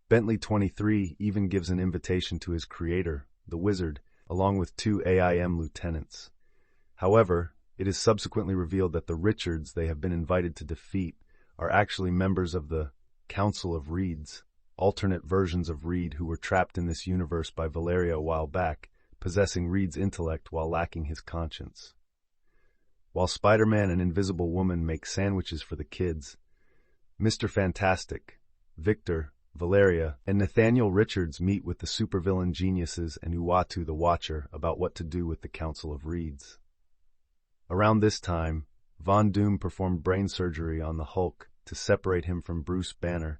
Bentley 23 even gives an invitation to his creator, the Wizard, along with 2 AIM lieutenants. However, it is subsequently revealed that the Richards they have been invited to defeat are actually members of the Council of Reeds, alternate versions of Reed who were trapped in this universe by Valeria a while back, possessing Reed's intellect while lacking his conscience. While Spider-Man and Invisible Woman make sandwiches for the kids, Mr. Fantastic, Victor, Valeria, and Nathaniel Richards meet with the supervillain geniuses and Uatu the Watcher about what to do with the Council of Reeds. Around this time, Von Doom performed brain surgery on the Hulk to separate him from Bruce Banner,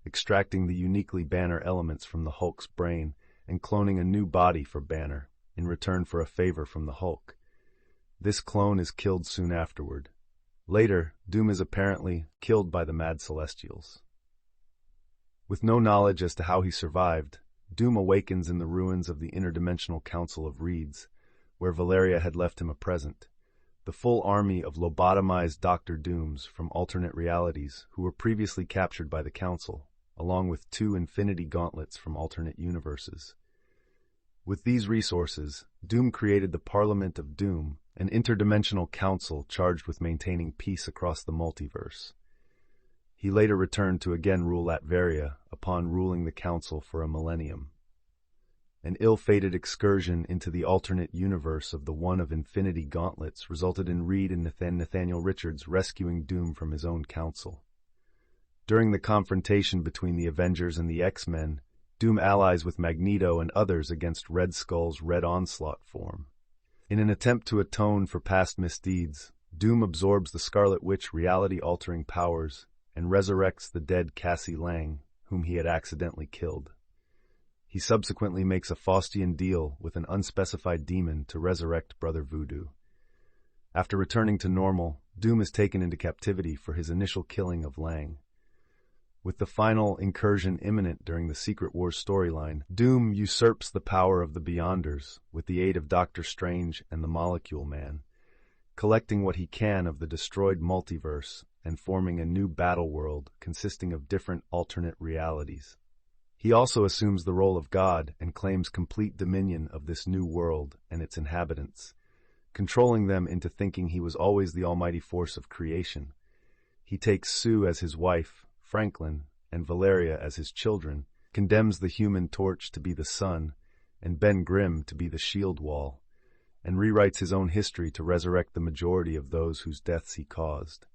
extracting the uniquely Banner elements from the Hulk's brain and cloning a new body for Banner in return for a favor from the Hulk. This clone is killed soon afterward. Later, Doom is apparently killed by the Mad Celestials. With no knowledge as to how he survived, Doom awakens in the ruins of the interdimensional Council of Reeds, where Valeria had left him a present. The full army of lobotomized Dr. Dooms from alternate realities who were previously captured by the Council, along with 2 Infinity Gauntlets from alternate universes. With these resources, Doom created the Parliament of Doom, an interdimensional council charged with maintaining peace across the multiverse. He later returned to again rule Latveria upon ruling the council for a millennium. An ill-fated excursion into the alternate universe of the One of Infinity Gauntlets resulted in Reed and Nathaniel Richards rescuing Doom from his own council. During the confrontation between the Avengers and the X-Men, Doom allies with Magneto and others against Red Skull's Red Onslaught form. In an attempt to atone for past misdeeds, Doom absorbs the Scarlet Witch reality-altering powers and resurrects the dead Cassie Lang, whom he had accidentally killed. He subsequently makes a Faustian deal with an unspecified demon to resurrect Brother Voodoo. After returning to normal, Doom is taken into captivity for his initial killing of Lang. With the final incursion imminent during the Secret Wars storyline, Doom usurps the power of the Beyonders with the aid of Doctor Strange and the Molecule Man, collecting what he can of the destroyed multiverse and forming a new battle world consisting of different alternate realities. He also assumes the role of God and claims complete dominion of this new world and its inhabitants, controlling them into thinking he was always the almighty force of creation. He takes Sue as his wife, Franklin, and Valeria as his children, condemns the Human Torch to be the sun, and Ben Grimm to be the shield wall, and rewrites his own history to resurrect the majority of those whose deaths he caused.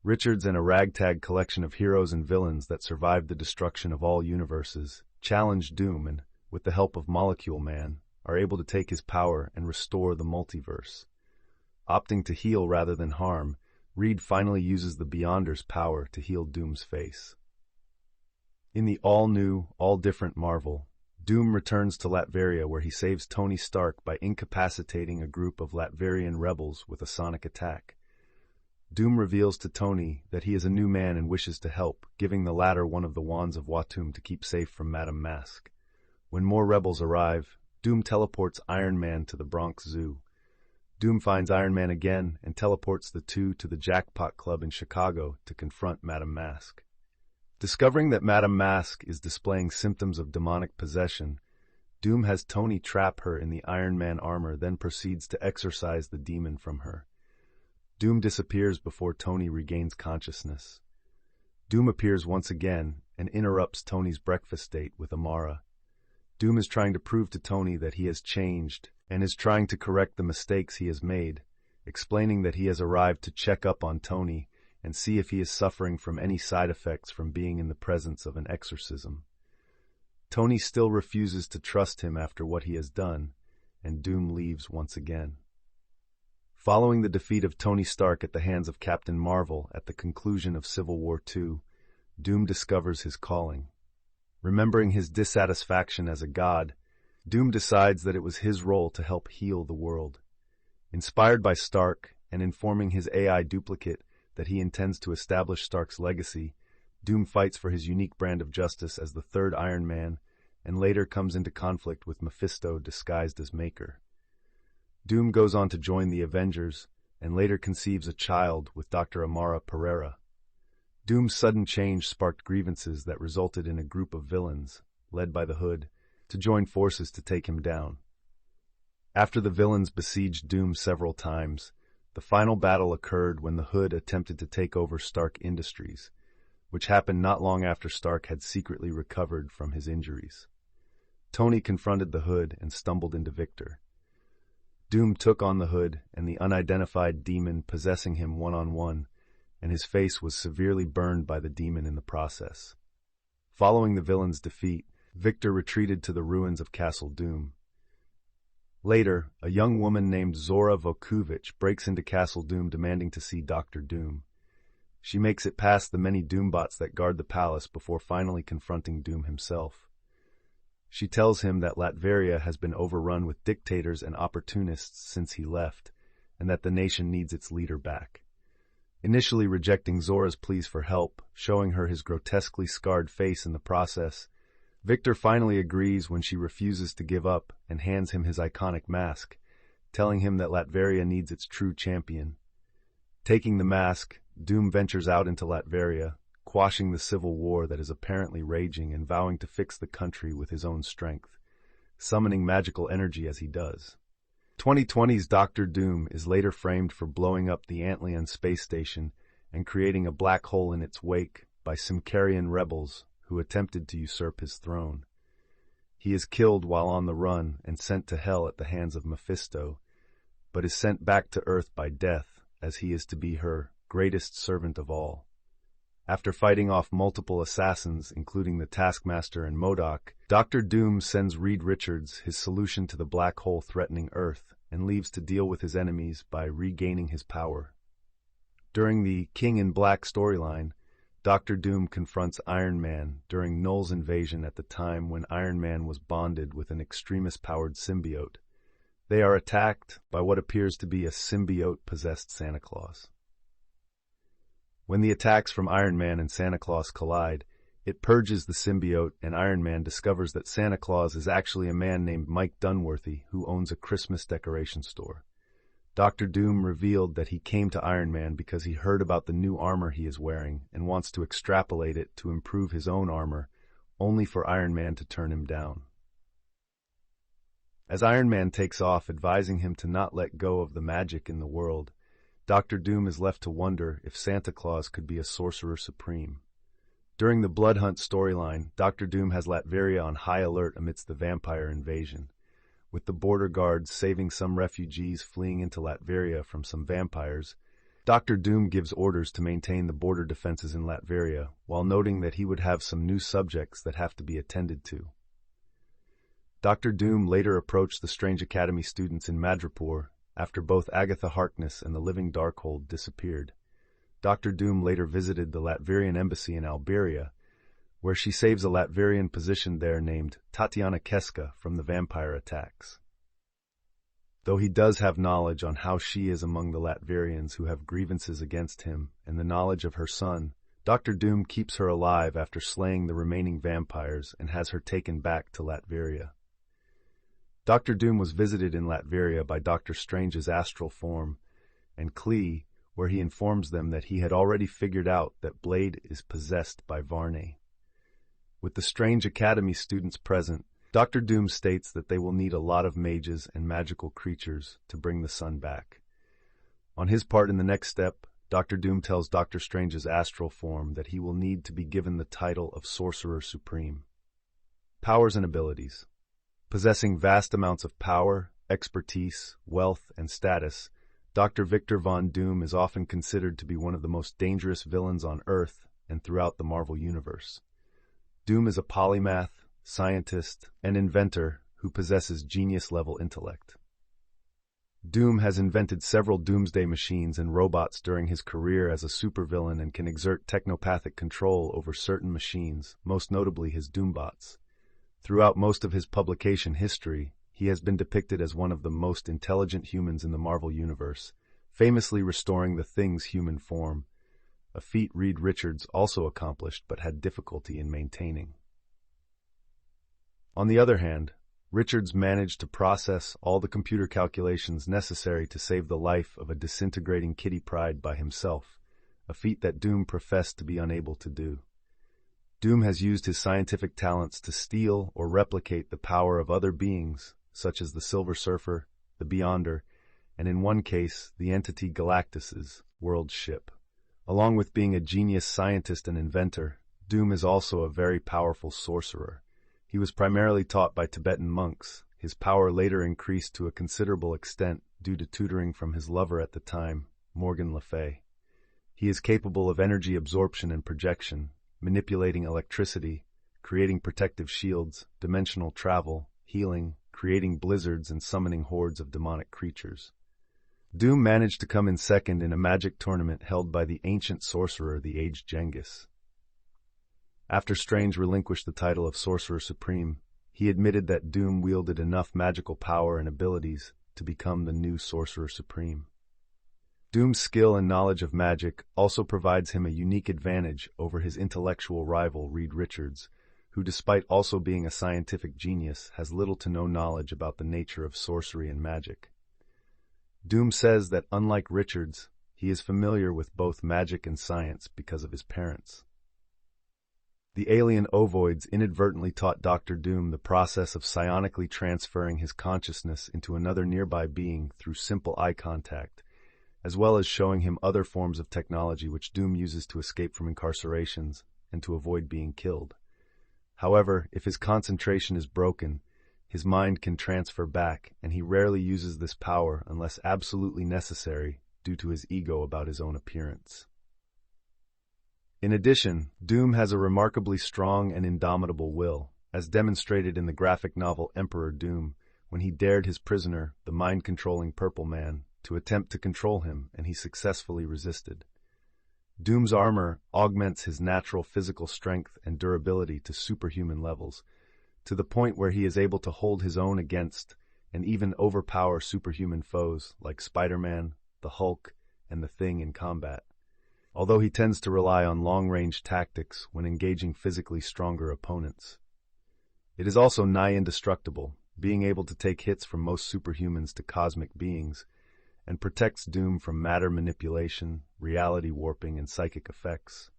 Richards and a ragtag collection of heroes and villains that survived the destruction of all universes challenge Doom and, with the help of Molecule Man, are able to take his power and restore the multiverse. Opting to heal rather than harm, Reed finally uses the Beyonder's power to heal Doom's face. In the all-new, all-different Marvel, Doom returns to Latveria where he saves Tony Stark by incapacitating a group of Latverian rebels with a sonic attack. Doom reveals to Tony that he is a new man and wishes to help, giving the latter one of the wands of Watum to keep safe from Madame Mask. When more rebels arrive, Doom teleports Iron Man to the Bronx Zoo. Doom finds Iron Man again and teleports the two to the Jackpot Club in Chicago to confront Madame Mask. Discovering that Madame Mask is displaying symptoms of demonic possession, Doom has Tony trap her in the Iron Man armor, then proceeds to exorcise the demon from her. Doom disappears before Tony regains consciousness. Doom appears once again and interrupts Tony's breakfast date with Amara. Doom is trying to prove to Tony that he has changed and is trying to correct the mistakes he has made, explaining that he has arrived to check up on Tony and see if he is suffering from any side effects from being in the presence of an exorcism. Tony still refuses to trust him after what he has done, and Doom leaves once again. Following the defeat of Tony Stark at the hands of Captain Marvel at the conclusion of Civil War II, Doom discovers his calling. Remembering his dissatisfaction as a god, Doom decides that it was his role to help heal the world. Inspired by Stark and informing his AI duplicate that he intends to establish Stark's legacy, Doom fights for his unique brand of justice as the third Iron Man and later comes into conflict with Mephisto disguised as Maker. Doom goes on to join the Avengers and later conceives a child with Dr. Amara Pereira. Doom's sudden change sparked grievances that resulted in a group of villains, led by the Hood, to join forces to take him down. After the villains besieged Doom several times, the final battle occurred when the Hood attempted to take over Stark Industries, which happened not long after Stark had secretly recovered from his injuries. Tony confronted the Hood and stumbled into Victor. Doom took on the Hood and the unidentified demon possessing him one-on-one, and his face was severely burned by the demon in the process. Following the villain's defeat, Victor retreated to the ruins of Castle Doom. Later, a young woman named Zora Vukovic breaks into Castle Doom demanding to see Dr. Doom. She makes it past the many Doombots that guard the palace before finally confronting Doom himself. She tells him that Latveria has been overrun with dictators and opportunists since he left, and that the nation needs its leader back. Initially rejecting Zora's pleas for help, showing her his grotesquely scarred face in the process, Victor finally agrees when she refuses to give up and hands him his iconic mask, telling him that Latveria needs its true champion. Taking the mask, Doom ventures out into Latveria, quashing the civil war that is apparently raging and vowing to fix the country with his own strength, summoning magical energy as he does. 2020's Dr. Doom is later framed for blowing up the Antlion space station and creating a black hole in its wake by Simkarian rebels who attempted to usurp his throne. He is killed while on the run and sent to hell at the hands of Mephisto, but is sent back to Earth by Death, as he is to be her greatest servant of all. After fighting off multiple assassins, including the Taskmaster and MODOK, Dr. Doom sends Reed Richards his solution to the black hole threatening Earth and leaves to deal with his enemies by regaining his power. During the King in Black storyline, Dr. Doom confronts Iron Man during Null's invasion at the time when Iron Man was bonded with an extremist-powered symbiote. They are attacked by what appears to be a symbiote-possessed Santa Claus. When the attacks from Iron Man and Santa Claus collide, it purges the symbiote, and Iron Man discovers that Santa Claus is actually a man named Mike Dunworthy who owns a Christmas decoration store. Dr. Doom revealed that he came to Iron Man because he heard about the new armor he is wearing and wants to extrapolate it to improve his own armor, only for Iron Man to turn him down. As Iron Man takes off, advising him to not let go of the magic in the world, Dr. Doom is left to wonder if Santa Claus could be a sorcerer supreme. During the Blood Hunt storyline, Dr. Doom has Latveria on high alert amidst the vampire invasion, with the border guards saving some refugees fleeing into Latveria from some vampires. Dr. Doom gives orders to maintain the border defenses in Latveria, while noting that he would have some new subjects that have to be attended to. Dr. Doom later approached the Strange Academy students in Madripoor after both Agatha Harkness and the Living Darkhold disappeared. Dr. Doom later visited the Latvian embassy in Alberia, where she saves a Latvian position there named Tatiana Keska from the vampire attacks. Though he does have knowledge on how she is among the Latvians who have grievances against him and the knowledge of her son, Dr. Doom keeps her alive after slaying the remaining vampires and has her taken back to Latveria. Dr. Doom was visited in Latveria by Doctor Strange's astral form and Klee, where he informs them that he had already figured out that Blade is possessed by Varney. With the Strange Academy students present, Dr. Doom states that they will need a lot of mages and magical creatures to bring the sun back. On his part in the next step, Dr. Doom tells Doctor Strange's astral form that he will need to be given the title of Sorcerer Supreme. Powers and abilities. Possessing vast amounts of power, expertise, wealth, and status, Dr. Victor Von Doom is often considered to be one of the most dangerous villains on Earth and throughout the Marvel Universe. Doom is a polymath, scientist, and inventor who possesses genius-level intellect. Doom has invented several doomsday machines and robots during his career as a supervillain and can exert technopathic control over certain machines, most notably his Doombots. Throughout most of his publication history, he has been depicted as one of the most intelligent humans in the Marvel Universe, famously restoring the Thing's human form, a feat Reed Richards also accomplished but had difficulty in maintaining. On the other hand, Richards managed to process all the computer calculations necessary to save the life of a disintegrating Kitty Pryde by himself, a feat that Doom professed to be unable to do. Doom has used his scientific talents to steal or replicate the power of other beings, such as the Silver Surfer, the Beyonder, and in one case, the entity Galactus's world ship. Along with being a genius scientist and inventor, Doom is also a very powerful sorcerer. He was primarily taught by Tibetan monks. His power later increased to a considerable extent due to tutoring from his lover at the time, Morgan Le Fay. He is capable of energy absorption and projection, manipulating electricity, creating protective shields, dimensional travel, healing, creating blizzards, and summoning hordes of demonic creatures. Doom managed to come in second in a magic tournament held by the ancient sorcerer, the aged Genghis. After Strange relinquished the title of Sorcerer Supreme, he admitted that Doom wielded enough magical power and abilities to become the new Sorcerer Supreme. Doom's skill and knowledge of magic also provides him a unique advantage over his intellectual rival Reed Richards, who, despite also being a scientific genius, has little to no knowledge about the nature of sorcery and magic. Doom says that, unlike Richards, he is familiar with both magic and science because of his parents. The alien ovoids inadvertently taught Dr. Doom the process of psionically transferring his consciousness into another nearby being through simple eye contact, as well as showing him other forms of technology which Doom uses to escape from incarcerations and to avoid being killed. However, if his concentration is broken, his mind can transfer back, and he rarely uses this power unless absolutely necessary due to his ego about his own appearance. In addition, Doom has a remarkably strong and indomitable will, as demonstrated in the graphic novel Emperor Doom, when he dared his prisoner, the mind-controlling Purple Man, to attempt to control him, and he successfully resisted. Doom's armor augments his natural physical strength and durability to superhuman levels, to the point where he is able to hold his own against and even overpower superhuman foes like Spider-Man, the Hulk, and the Thing in combat, although he tends to rely on long-range tactics when engaging physically stronger opponents. It is also nigh indestructible, being able to take hits from most superhumans to cosmic beings, and protects Doom from matter manipulation, reality warping, and psychic effects.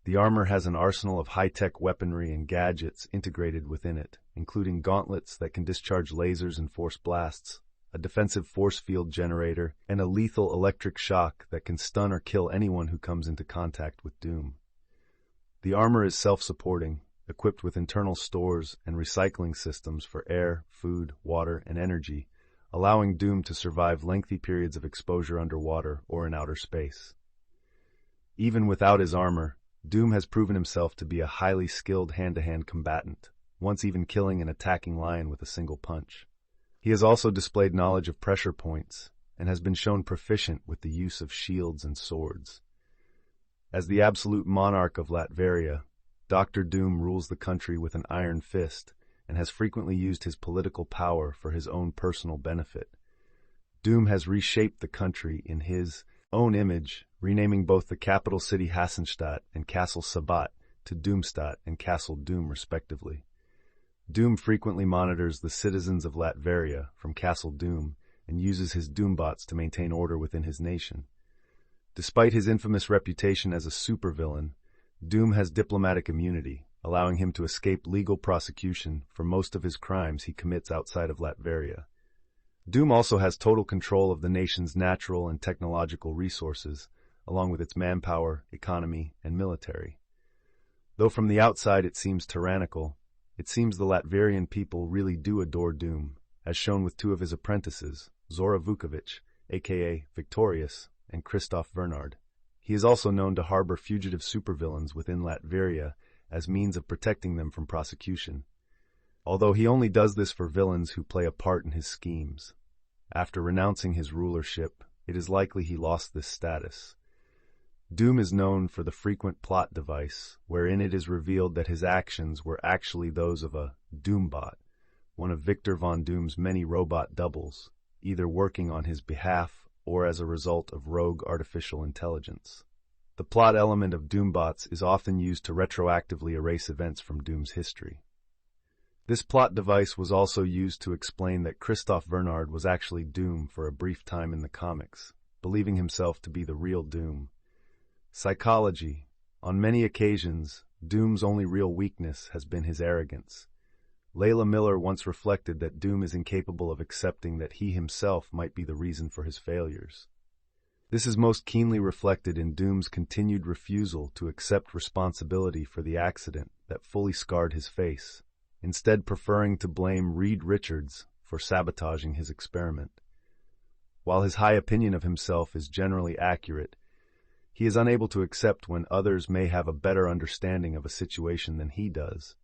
The armor has an arsenal of high-tech weaponry and gadgets integrated within it, including gauntlets that can discharge lasers and force blasts, a defensive force field generator, and a lethal electric shock that can stun or kill anyone who comes into contact with Doom. The armor is self-supporting, equipped with internal stores and recycling systems for air, food, water, and energy, allowing Doom to survive lengthy periods of exposure underwater or in outer space. Even without his armor, Doom has proven himself to be a highly skilled hand-to-hand combatant, once even killing an attacking lion with a single punch. He has also displayed knowledge of pressure points, and has been shown proficient with the use of shields and swords. As the absolute monarch of Latveria, Dr. Doom rules the country with an iron fist, and has frequently used his political power for his own personal benefit. Doom has reshaped the country in his own image, renaming both the capital city Hassenstadt and Castle Sabat to Doomstadt and Castle Doom respectively. Doom frequently monitors the citizens of Latveria from Castle Doom and uses his Doombots to maintain order within his nation. Despite his infamous reputation as a supervillain, Doom has diplomatic immunity, allowing him to escape legal prosecution for most of his crimes he commits outside of Latveria. Doom also has total control of the nation's natural and technological resources, along with its manpower, economy, and military. Though from the outside it seems tyrannical, it seems the Latverian people really do adore Doom, as shown with two of his apprentices, Zora Vukovic, aka Victorious, and Christoph Vernard. He is also known to harbor fugitive supervillains within Latveria as means of protecting them from prosecution, although he only does this for villains who play a part in his schemes. After renouncing his rulership, it is likely he lost this status. Doom is known for the frequent plot device, wherein it is revealed that his actions were actually those of a Doombot, one of Victor Von Doom's many robot doubles, either working on his behalf or as a result of rogue artificial intelligence. The plot element of Doombots is often used to retroactively erase events from Doom's history. This plot device was also used to explain that Christoph Vernard was actually Doom for a brief time in the comics, believing himself to be the real Doom. Psychology. On many occasions, Doom's only real weakness has been his arrogance. Layla Miller once reflected that Doom is incapable of accepting that he himself might be the reason for his failures. This is most keenly reflected in Doom's continued refusal to accept responsibility for the accident that fully scarred his face, instead preferring to blame Reed Richards for sabotaging his experiment. While his high opinion of himself is generally accurate, he is unable to accept when others may have a better understanding of a situation than he does.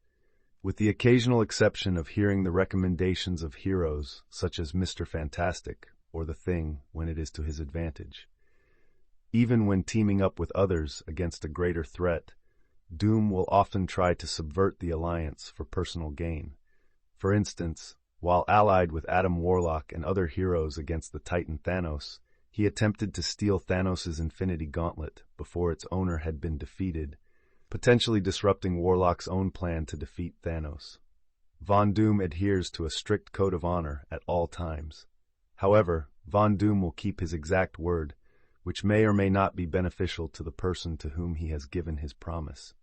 With the occasional exception of hearing the recommendations of heroes such as Mr. Fantastic or The Thing when it is to his advantage. Even when teaming up with others against a greater threat, Doom will often try to subvert the alliance for personal gain. For instance, while allied with Adam Warlock and other heroes against the Titan Thanos, he attempted to steal Thanos' Infinity Gauntlet before its owner had been defeated, potentially disrupting Warlock's own plan to defeat Thanos. Von Doom adheres to a strict code of honor at all times. However, Von Doom will keep his exact word, which may or may not be beneficial to the person to whom he has given his promise.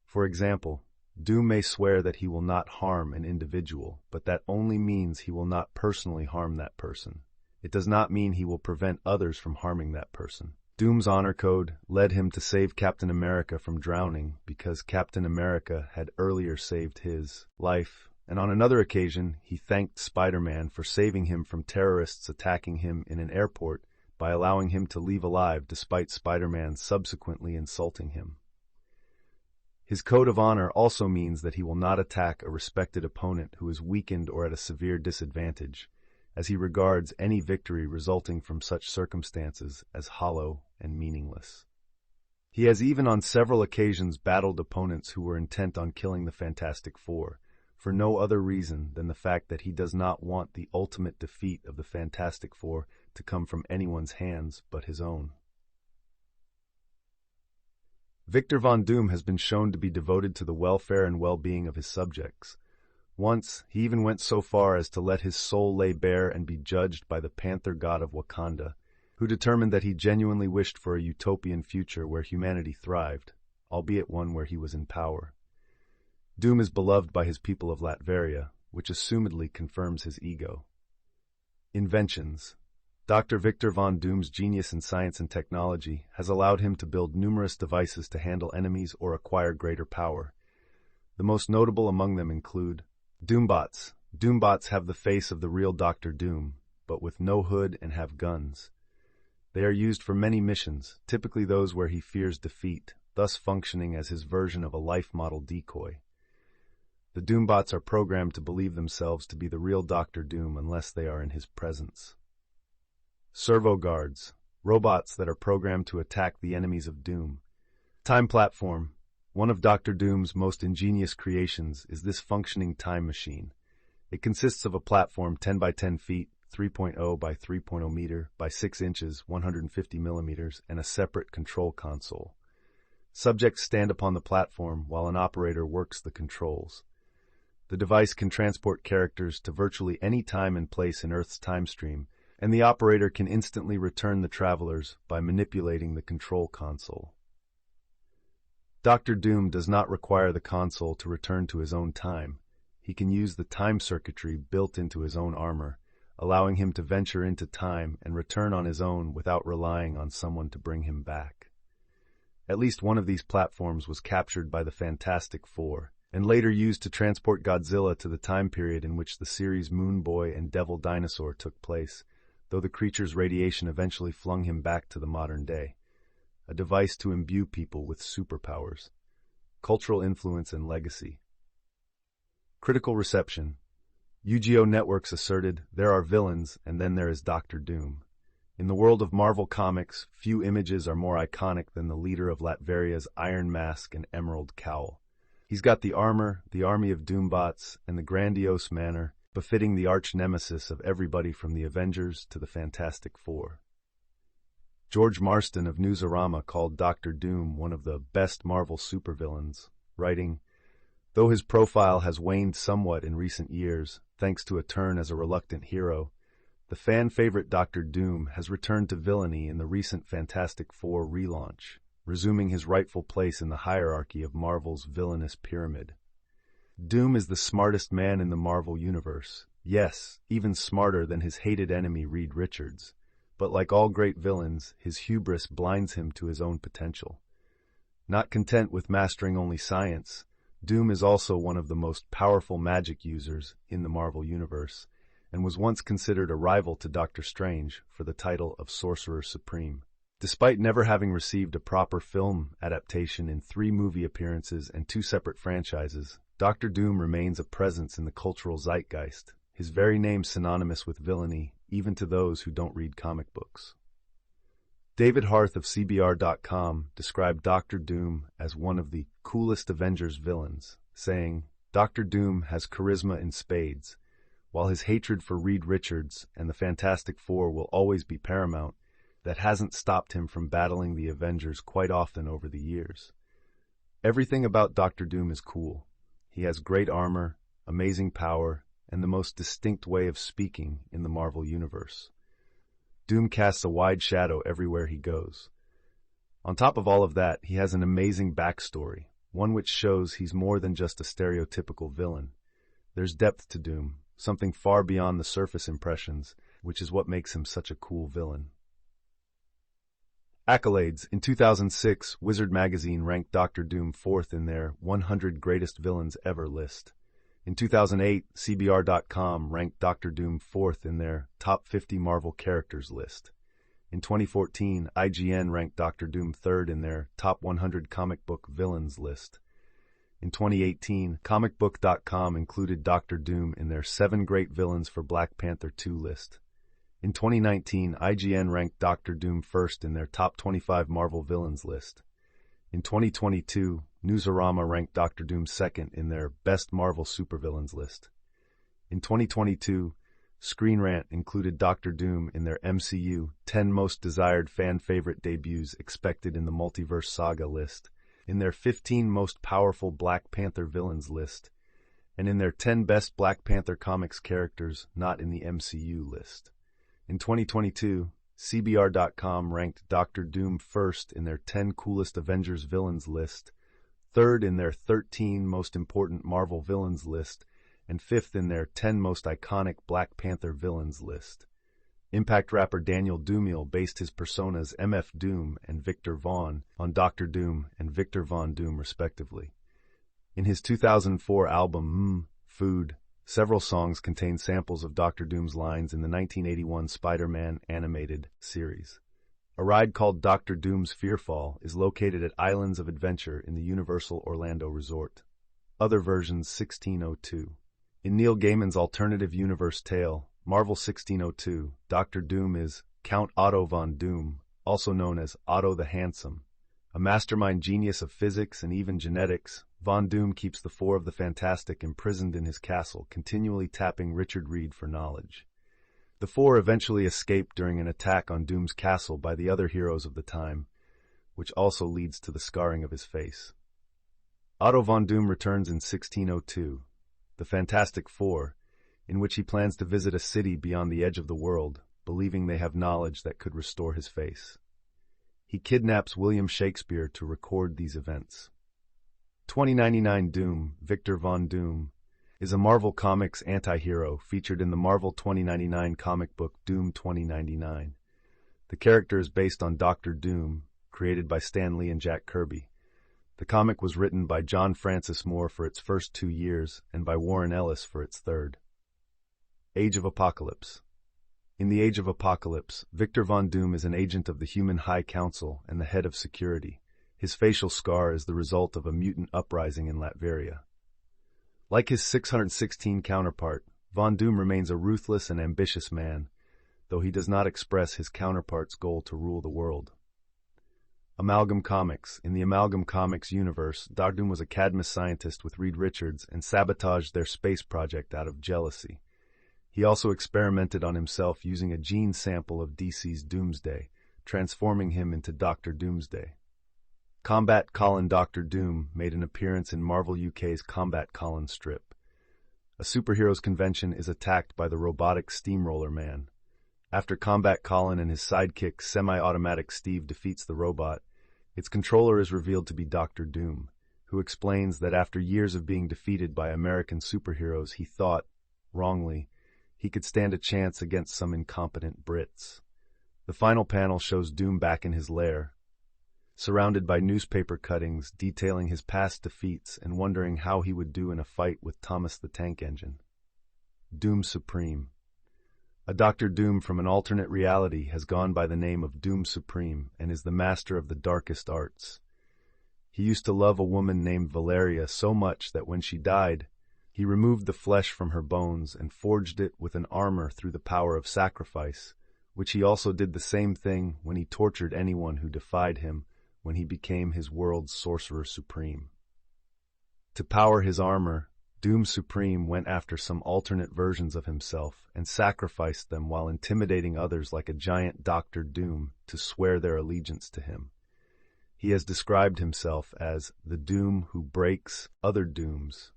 For example, Doom may swear that he will not harm an individual, but that only means he will not personally harm that person. It does not mean he will prevent others from harming that person. Doom's honor code led him to save Captain America from drowning because Captain America had earlier saved his life, and on another occasion he thanked Spider-Man for saving him from terrorists attacking him in an airport by allowing him to leave alive despite Spider-Man subsequently insulting him. His code of honor also means that he will not attack a respected opponent who is weakened or at a severe disadvantage, as he regards any victory resulting from such circumstances as hollow and meaningless. He has even on several occasions battled opponents who were intent on killing the Fantastic Four, for no other reason than the fact that he does not want the ultimate defeat of the Fantastic Four to come from anyone's hands but his own. Victor Von Doom has been shown to be devoted to the welfare and well-being of his subjects. Once, he even went so far as to let his soul lay bare and be judged by the Panther God of Wakanda, who determined that he genuinely wished for a utopian future where humanity thrived, albeit one where he was in power. Doom is beloved by his people of Latveria, which assumedly confirms his ego. Inventions. Dr. Victor Von Doom's genius in science and technology has allowed him to build numerous devices to handle enemies or acquire greater power. The most notable among them include Doombots. Doombots have the face of the real Dr. Doom, but with no hood and have guns. They are used for many missions, typically those where he fears defeat, thus functioning as his version of a life model decoy. The Doombots are programmed to believe themselves to be the real Dr. Doom unless they are in his presence. Servo Guards, robots that are programmed to attack the enemies of Doom. Time Platform. One of Dr. Doom's most ingenious creations is this functioning time machine. It consists of a platform 10 by 10 feet, 3.0 by 3.0 meter by 6 inches, 150 millimeters, and a separate control console. Subjects stand upon the platform while an operator works the controls. The device can transport characters to virtually any time and place in Earth's time stream, and the operator can instantly return the travelers by manipulating the control console. Dr. Doom does not require the console to return to his own time. He can use the time circuitry built into his own armor, allowing him to venture into time and return on his own without relying on someone to bring him back. At least one of these platforms was captured by the Fantastic Four, and later used to transport Godzilla to the time period in which the series Moon Boy and Devil Dinosaur took place, though the creature's radiation eventually flung him back to the modern day. A device to imbue people with superpowers. Cultural influence and legacy. Critical reception. Yu-Gi-Oh! Networks asserted, "There are villains, and then there is Dr. Doom." In the world of Marvel Comics, few images are more iconic than the leader of Latveria's Iron Mask and Emerald Cowl. He's got the armor, the army of Doombots, and the grandiose manner, befitting the arch-nemesis of everybody from the Avengers to the Fantastic Four. George Marston of Newsarama called Dr. Doom one of the best Marvel supervillains, writing, "Though his profile has waned somewhat in recent years, thanks to a turn as a reluctant hero, the fan-favorite Dr. Doom has returned to villainy in the recent Fantastic Four relaunch, resuming his rightful place in the hierarchy of Marvel's villainous pyramid." Doom is the smartest man in the Marvel Universe. Yes, even smarter than his hated enemy Reed Richards. But like all great villains, his hubris blinds him to his own potential. Not content with mastering only science, Doom is also one of the most powerful magic users in the Marvel Universe, and was once considered a rival to Doctor Strange for the title of Sorcerer Supreme. Despite never having received a proper film adaptation in 3 movie appearances and 2 separate franchises, Doctor Doom remains a presence in the cultural zeitgeist, his very name synonymous with villainy, even to those who don't read comic books. David Harth of CBR.com described Doctor Doom as one of the coolest Avengers villains, saying, "Doctor Doom has charisma in spades. While his hatred for Reed Richards and the Fantastic Four will always be paramount, that hasn't stopped him from battling the Avengers quite often over the years. Everything about Doctor Doom is cool. He has great armor, amazing power, and the most distinct way of speaking in the Marvel Universe. Doom casts a wide shadow everywhere he goes. On top of all of that, he has an amazing backstory, one which shows he's more than just a stereotypical villain. There's depth to Doom, something far beyond the surface impressions, which is what makes him such a cool villain." Accolades. In 2006, Wizard magazine ranked Doctor Doom 4th in their 100 Greatest Villains Ever list. In 2008, CBR.com ranked Doctor Doom 4th in their Top 50 Marvel Characters list. In 2014, IGN ranked Doctor Doom 3rd in their Top 100 Comic Book Villains list. In 2018, comicbook.com included Doctor Doom in their 7 Great Villains for Black Panther 2 list. In 2019, IGN ranked Doctor Doom 1st in their Top 25 Marvel Villains list. In 2022, Newsarama ranked Doctor Doom 2nd in their Best Marvel Supervillains list. In 2022, Screen Rant included Doctor Doom in their MCU 10 Most Desired Fan Favorite Debuts Expected in the Multiverse Saga list, in their 15 Most Powerful Black Panther Villains list, and in their 10 Best Black Panther Comics Characters Not in the MCU list. In 2022, CBR.com ranked Doctor Doom 1st in their 10 Coolest Avengers Villains list, 3rd in their 13 Most Important Marvel Villains list, and 5th in their 10 Most Iconic Black Panther Villains list. Impact rapper Daniel Dumiel based his personas MF Doom and Victor Vaughn on Doctor Doom and Victor Von Doom respectively. In his 2004 album Food, several songs contain samples of Doctor Doom's lines in the 1981 Spider-Man animated series. A ride called Doctor Doom's Fearfall is located at Islands of Adventure in the Universal Orlando Resort. Other versions 1602. In Neil Gaiman's alternative universe tale, Marvel 1602, Doctor Doom is Count Otto von Doom, also known as Otto the Handsome. A mastermind genius of physics and even genetics, Von Doom keeps the Four of the Fantastic imprisoned in his castle, continually tapping Richard Reed for knowledge. The Four eventually escape during an attack on Doom's castle by the other heroes of the time, which also leads to the scarring of his face. Otto von Doom returns in 1602, the Fantastic Four, in which he plans to visit a city beyond the edge of the world, believing they have knowledge that could restore his face. He kidnaps William Shakespeare to record these events. 2099 Doom, Victor Von Doom, is a Marvel Comics anti-hero featured in the Marvel 2099 comic book Doom 2099. The character is based on Doctor Doom, created by Stan Lee and Jack Kirby. The comic was written by John Francis Moore for its first 2 years and by Warren Ellis for its third. Age of Apocalypse. In the Age of Apocalypse, Victor Von Doom is an agent of the Human High Council and the head of security. His facial scar is the result of a mutant uprising in Latveria. Like his 616 counterpart, Von Doom remains a ruthless and ambitious man, though he does not express his counterpart's goal to rule the world. Amalgam Comics. In the Amalgam Comics universe, Doctor Doom was a Cadmus scientist with Reed Richards and sabotaged their space project out of jealousy. He also experimented on himself using a gene sample of DC's Doomsday, transforming him into Dr. Doomsday. Combat Colin Doctor Doom made an appearance in Marvel UK's Combat Colin strip. A superheroes convention is attacked by the robotic Steamroller Man. After Combat Colin and his sidekick Semi-Automatic Steve defeats the robot, its controller is revealed to be Doctor Doom, who explains that after years of being defeated by American superheroes, he thought, wrongly, he could stand a chance against some incompetent Brits. The final panel shows Doom back in his lair, surrounded by newspaper cuttings detailing his past defeats and wondering how he would do in a fight with Thomas the Tank Engine. Doom Supreme. A Dr. Doom from an alternate reality has gone by the name of Doom Supreme and is the master of the darkest arts. He used to love a woman named Valeria so much that when she died, he removed the flesh from her bones and forged it with an armor through the power of sacrifice, which he also did the same thing when he tortured anyone who defied him when he became his world's sorcerer supreme. To power his armor, Doom Supreme went after some alternate versions of himself and sacrificed them while intimidating others like a giant Dr. Doom to swear their allegiance to him. He has described himself as the Doom who breaks other Dooms.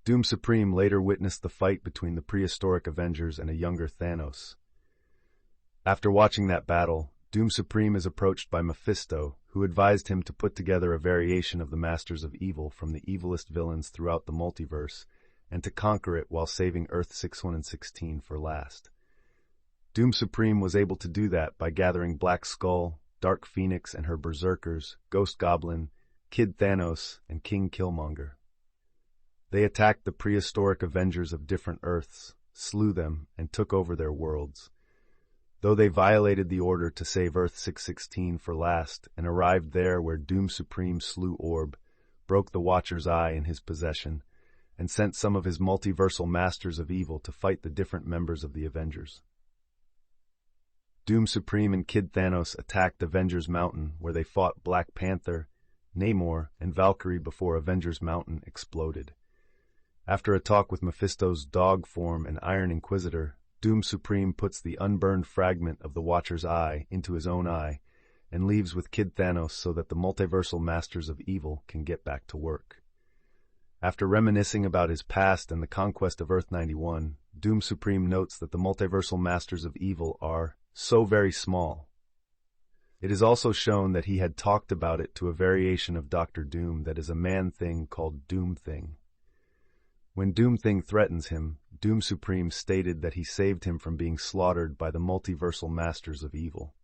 Doom Supreme later witnessed the fight between the prehistoric Avengers and a younger Thanos. After watching that battle, Doom Supreme is approached by Mephisto, who advised him to put together a variation of the Masters of Evil from the evilest villains throughout the multiverse, and to conquer it while saving Earth 61 and 16 for last. Doom Supreme was able to do that by gathering Black Skull, Dark Phoenix and her Berserkers, Ghost Goblin, Kid Thanos, and King Killmonger. They attacked the prehistoric Avengers of different Earths, slew them, and took over their worlds. Though they violated the order to save Earth 616 for last and arrived there where Doom Supreme slew Orb, broke the Watcher's eye in his possession, and sent some of his multiversal Masters of Evil to fight the different members of the Avengers. Doom Supreme and Kid Thanos attacked Avengers Mountain, where they fought Black Panther, Namor, and Valkyrie before Avengers Mountain exploded. After a talk with Mephisto's dog form and Iron Inquisitor, Doom Supreme puts the unburned fragment of the Watcher's eye into his own eye and leaves with Kid Thanos so that the multiversal Masters of Evil can get back to work. After reminiscing about his past and the conquest of Earth 91, Doom Supreme notes that the multiversal Masters of Evil are so very small. It is also shown that he had talked about it to a variation of Dr. Doom that is a man-thing called Doom-Thing. When Doom-Thing threatens him, Doom Supreme stated that he saved him from being slaughtered by the multiversal Masters of Evil.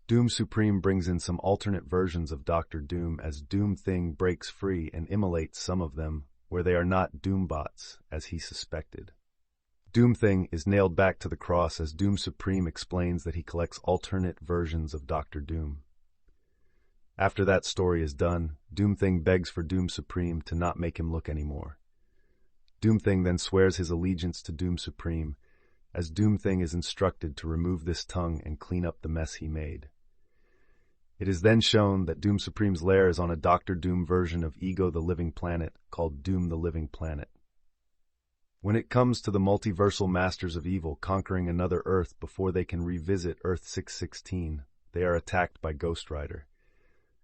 Doom Supreme brings in some alternate versions of Dr. Doom as Doom-Thing breaks free and immolates some of them where they are not Doombots, as he suspected. Doom-Thing is nailed back to the cross as Doom Supreme explains that he collects alternate versions of Dr. Doom. After that story is done, Doom-Thing begs for Doom Supreme to not make him look anymore. Doom-Thing then swears his allegiance to Doom Supreme, as Doom-Thing is instructed to remove this tongue and clean up the mess he made. It is then shown that Doom Supreme's lair is on a Dr. Doom version of Ego the Living Planet called Doom the Living Planet. When it comes to the multiversal Masters of Evil conquering another Earth before they can revisit Earth 616, they are attacked by Ghost Rider.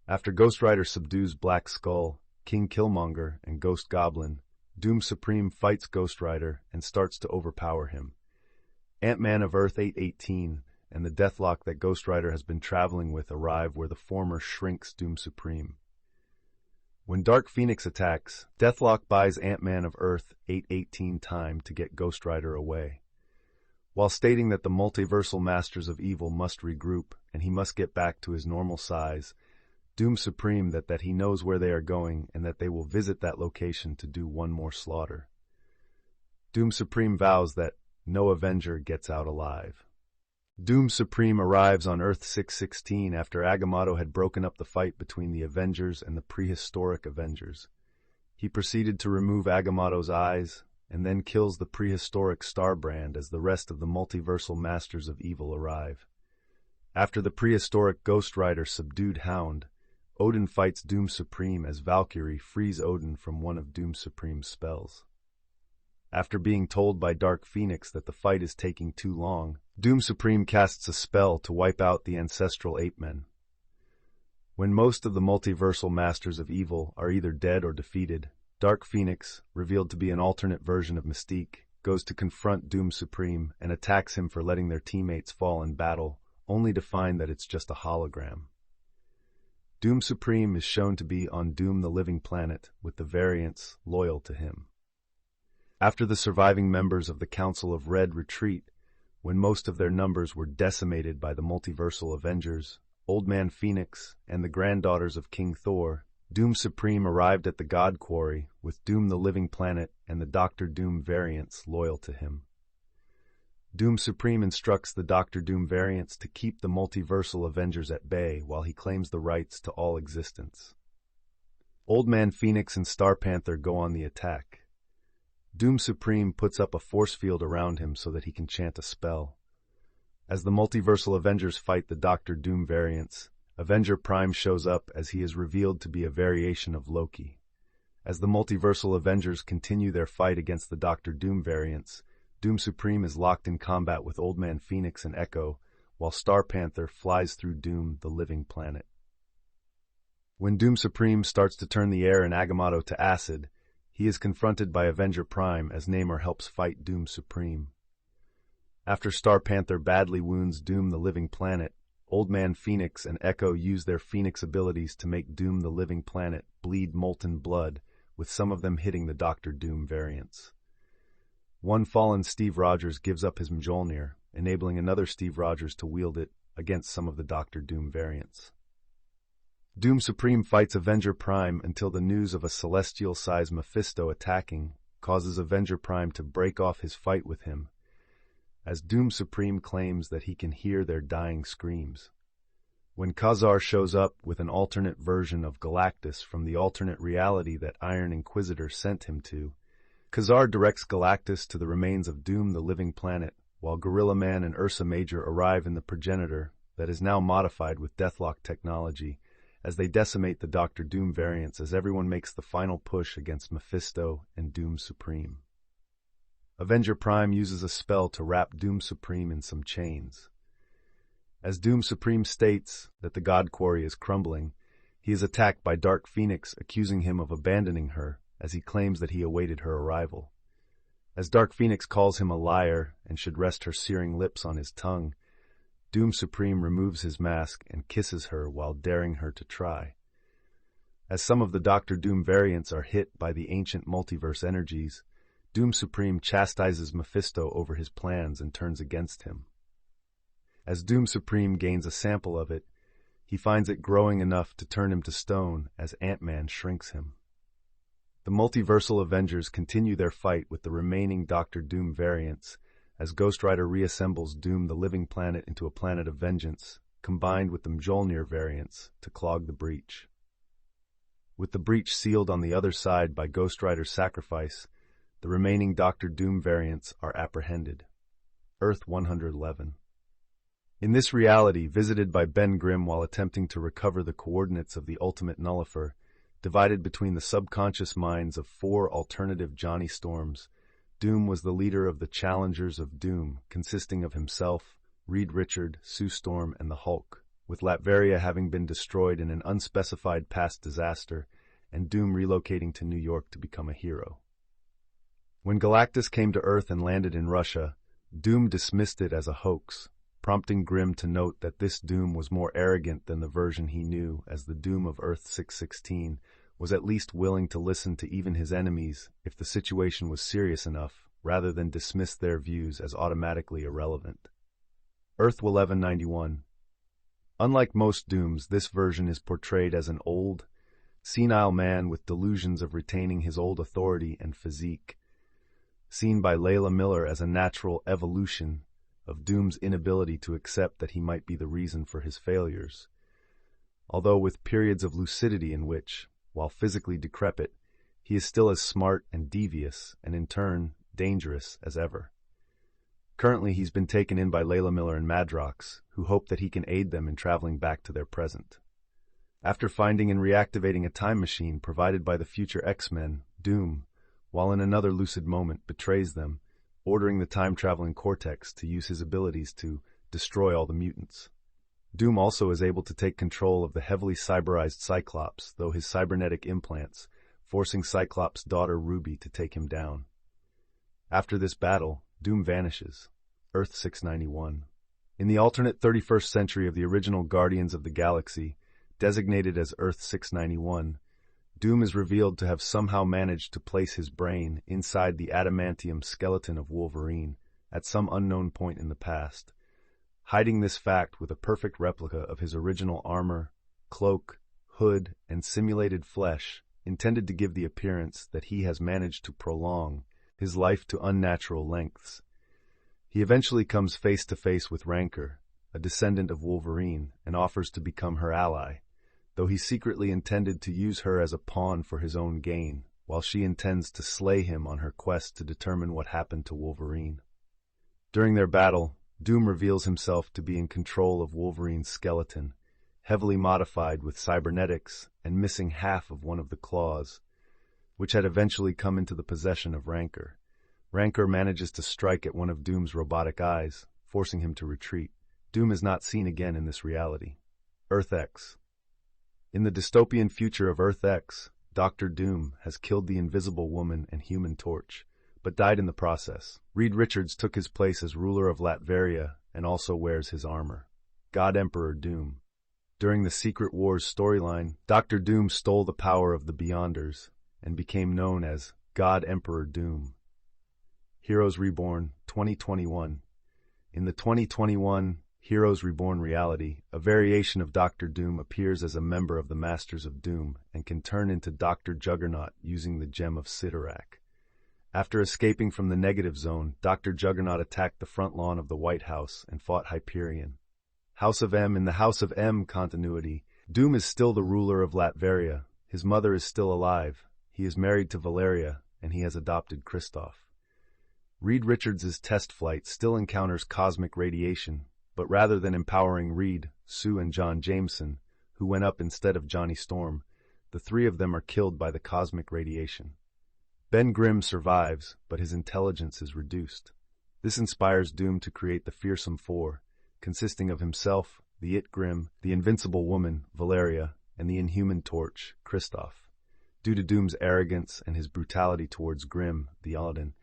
After Ghost Rider subdues Black Skull, King Killmonger, and Ghost Goblin, Doom Supreme fights Ghost Rider and starts to overpower him. Ant-Man of Earth 818 and the Deathlock that Ghost Rider has been traveling with arrive where the former shrinks Doom Supreme. When Dark Phoenix attacks, Deathlock buys Ant-Man of Earth 818 time to get Ghost Rider away. While stating that the multiversal Masters of Evil must regroup and he must get back to his normal size, Doom Supreme that he knows where they are going and that they will visit that location to do one more slaughter. Doom Supreme vows that no Avenger gets out alive. Doom Supreme arrives on Earth 616 after Agamotto had broken up the fight between the Avengers and the prehistoric Avengers. He proceeded to remove Agamotto's eyes and then kills the prehistoric Starbrand as the rest of the multiversal Masters of Evil arrive. After the prehistoric Ghost Rider subdued Hound, Odin fights Doom Supreme as Valkyrie frees Odin from one of Doom Supreme's spells. After being told by Dark Phoenix that the fight is taking too long, Doom Supreme casts a spell to wipe out the ancestral ape-men. When most of the multiversal Masters of Evil are either dead or defeated, Dark Phoenix, revealed to be an alternate version of Mystique, goes to confront Doom Supreme and attacks him for letting their teammates fall in battle, only to find that it's just a hologram. Doom Supreme is shown to be on Doom the Living Planet, with the variants loyal to him. After the surviving members of the Council of Red retreat, when most of their numbers were decimated by the multiversal Avengers, Old Man Phoenix, and the granddaughters of King Thor, Doom Supreme arrived at the God Quarry with Doom the Living Planet and the Doctor Doom variants loyal to him. Doom Supreme instructs the Doctor Doom variants to keep the multiversal Avengers at bay while he claims the rights to all existence. Old Man Phoenix and Star Panther go on the attack. Doom Supreme puts up a force field around him so that he can chant a spell. As the multiversal Avengers fight the Doctor Doom variants, Avenger Prime shows up as he is revealed to be a variation of Loki. As the multiversal Avengers continue their fight against the Doctor Doom variants, Doom Supreme is locked in combat with Old Man Phoenix and Echo, while Star Panther flies through Doom the Living Planet. When Doom Supreme starts to turn the air in Agamotto to acid, he is confronted by Avenger Prime as Namor helps fight Doom Supreme. After Star Panther badly wounds Doom the Living Planet, Old Man Phoenix and Echo use their Phoenix abilities to make Doom the Living Planet bleed molten blood, with some of them hitting the Doctor Doom variants. One fallen Steve Rogers gives up his Mjolnir, enabling another Steve Rogers to wield it against some of the Doctor Doom variants. Doom Supreme fights Avenger Prime until the news of a celestial-sized Mephisto attacking causes Avenger Prime to break off his fight with him, as Doom Supreme claims that he can hear their dying screams. When Khazar shows up with an alternate version of Galactus from the alternate reality that Iron Inquisitor sent him to, Khazar directs Galactus to the remains of Doom the Living Planet, while Gorilla Man and Ursa Major arrive in the progenitor that is now modified with Deathlock technology, as they decimate the Doctor Doom variants as everyone makes the final push against Mephisto and Doom Supreme. Avenger Prime uses a spell to wrap Doom Supreme in some chains. As Doom Supreme states that the God Quarry is crumbling, he is attacked by Dark Phoenix, accusing him of abandoning her, as he claims that he awaited her arrival. As Dark Phoenix calls him a liar and should rest her searing lips on his tongue, Doom Supreme removes his mask and kisses her while daring her to try. As some of the Doctor Doom variants are hit by the ancient multiverse energies, Doom Supreme chastises Mephisto over his plans and turns against him. As Doom Supreme gains a sample of it, he finds it growing enough to turn him to stone as Ant-Man shrinks him. The multiversal Avengers continue their fight with the remaining Doctor Doom variants, as Ghost Rider reassembles Doom the Living Planet into a planet of vengeance, combined with the Mjolnir variants, to clog the breach. With the breach sealed on the other side by Ghost Rider's sacrifice, the remaining Doctor Doom variants are apprehended. Earth 111. In this reality, visited by Ben Grimm while attempting to recover the coordinates of the Ultimate Nullifier, divided between the subconscious minds of 4 alternative Johnny Storms, Doom was the leader of the Challengers of Doom, consisting of himself, Reed Richard, Sue Storm, and the Hulk, with Latveria having been destroyed in an unspecified past disaster, and Doom relocating to New York to become a hero. When Galactus came to Earth and landed in Russia, Doom dismissed it as a hoax, prompting Grimm to note that this Doom was more arrogant than the version he knew as the Doom of Earth 616, was at least willing to listen to even his enemies if the situation was serious enough, rather than dismiss their views as automatically irrelevant. Earth 1191. Unlike most Dooms, this version is portrayed as an old, senile man with delusions of retaining his old authority and physique, seen by Layla Miller as a natural evolution of Doom's inability to accept that he might be the reason for his failures, although with periods of lucidity in which, while physically decrepit, he is still as smart and devious, and in turn, dangerous as ever. Currently, he's been taken in by Layla Miller and Madrox, who hope that he can aid them in traveling back to their present. After finding and reactivating a time machine provided by the future X-Men, Doom, while in another lucid moment, betrays them, ordering the time-traveling Cortex to use his abilities to destroy all the mutants. Doom also is able to take control of the heavily cyberized Cyclops, though his cybernetic implants, forcing Cyclops' daughter Ruby to take him down. After this battle, Doom vanishes. Earth 691. In the alternate 31st century of the original Guardians of the Galaxy, Designated as Earth-691, Doom is revealed to have somehow managed to place his brain inside the adamantium skeleton of Wolverine at some unknown point in the past, hiding this fact with a perfect replica of his original armor, cloak, hood, and simulated flesh, intended to give the appearance that he has managed to prolong his life to unnatural lengths. He eventually comes face to face with Rancor, a descendant of Wolverine, and offers to become her ally, though he secretly intended to use her as a pawn for his own gain, while she intends to slay him on her quest to determine what happened to Wolverine. During their battle, Doom reveals himself to be in control of Wolverine's skeleton, heavily modified with cybernetics and missing half of one of the claws, which had eventually come into the possession of Rancor. Rancor manages to strike at one of Doom's robotic eyes, forcing him to retreat. Doom is not seen again in this reality. Earth X. In the dystopian future of Earth X, Dr. Doom has killed the Invisible Woman and Human Torch, but died in the process. Reed Richards took his place as ruler of Latveria and also wears his armor. God Emperor Doom. During the Secret Wars storyline, Dr. Doom stole the power of the Beyonders and became known as God Emperor Doom. Heroes Reborn 2021. In the 2021 Heroes Reborn reality, a variation of Dr. Doom appears as a member of the Masters of Doom and can turn into Dr. Juggernaut using the Gem of Sidorak. After escaping from the negative zone, Dr. Juggernaut attacked the front lawn of the White House and fought Hyperion. House of M. In the House of M continuity, Doom is still the ruler of Latveria. His mother is still alive. He is married to Valeria, and he has adopted Kristoff. Reed Richards' test flight still encounters cosmic radiation, but rather than empowering Reed, Sue, and John Jameson, who went up instead of Johnny Storm, the three of them are killed by the cosmic radiation. Ben Grimm survives, but his intelligence is reduced. This inspires Doom to create the Fearsome Four, consisting of himself, the It Grimm, the Invincible Woman, Valeria, and the Inhuman Torch, Kristoff. Due to Doom's arrogance and his brutality towards Grimm, the Aladdin,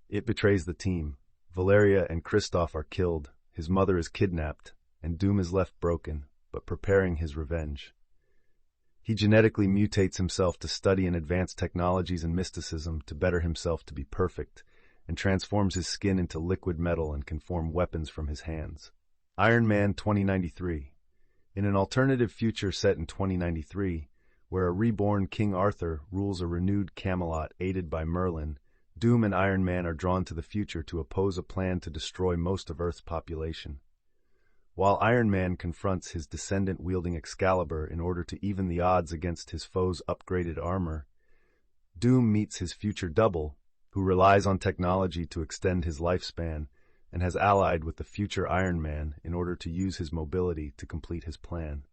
it betrays the team. Valeria and Kristoff are killed, his mother is kidnapped, and Doom is left broken, but preparing his revenge. He genetically mutates himself to study in advanced technologies and mysticism to better himself to be perfect, and transforms his skin into liquid metal and can form weapons from his hands. Iron Man 2093. In an alternative future set in 2093, where a reborn King Arthur rules a renewed Camelot aided by Merlin, Doom and Iron Man are drawn to the future to oppose a plan to destroy most of Earth's population. While Iron Man confronts his descendant wielding Excalibur in order to even the odds against his foe's upgraded armor, Doom meets his future double, who relies on technology to extend his lifespan and has allied with the future Iron Man in order to use his mobility to complete his plan.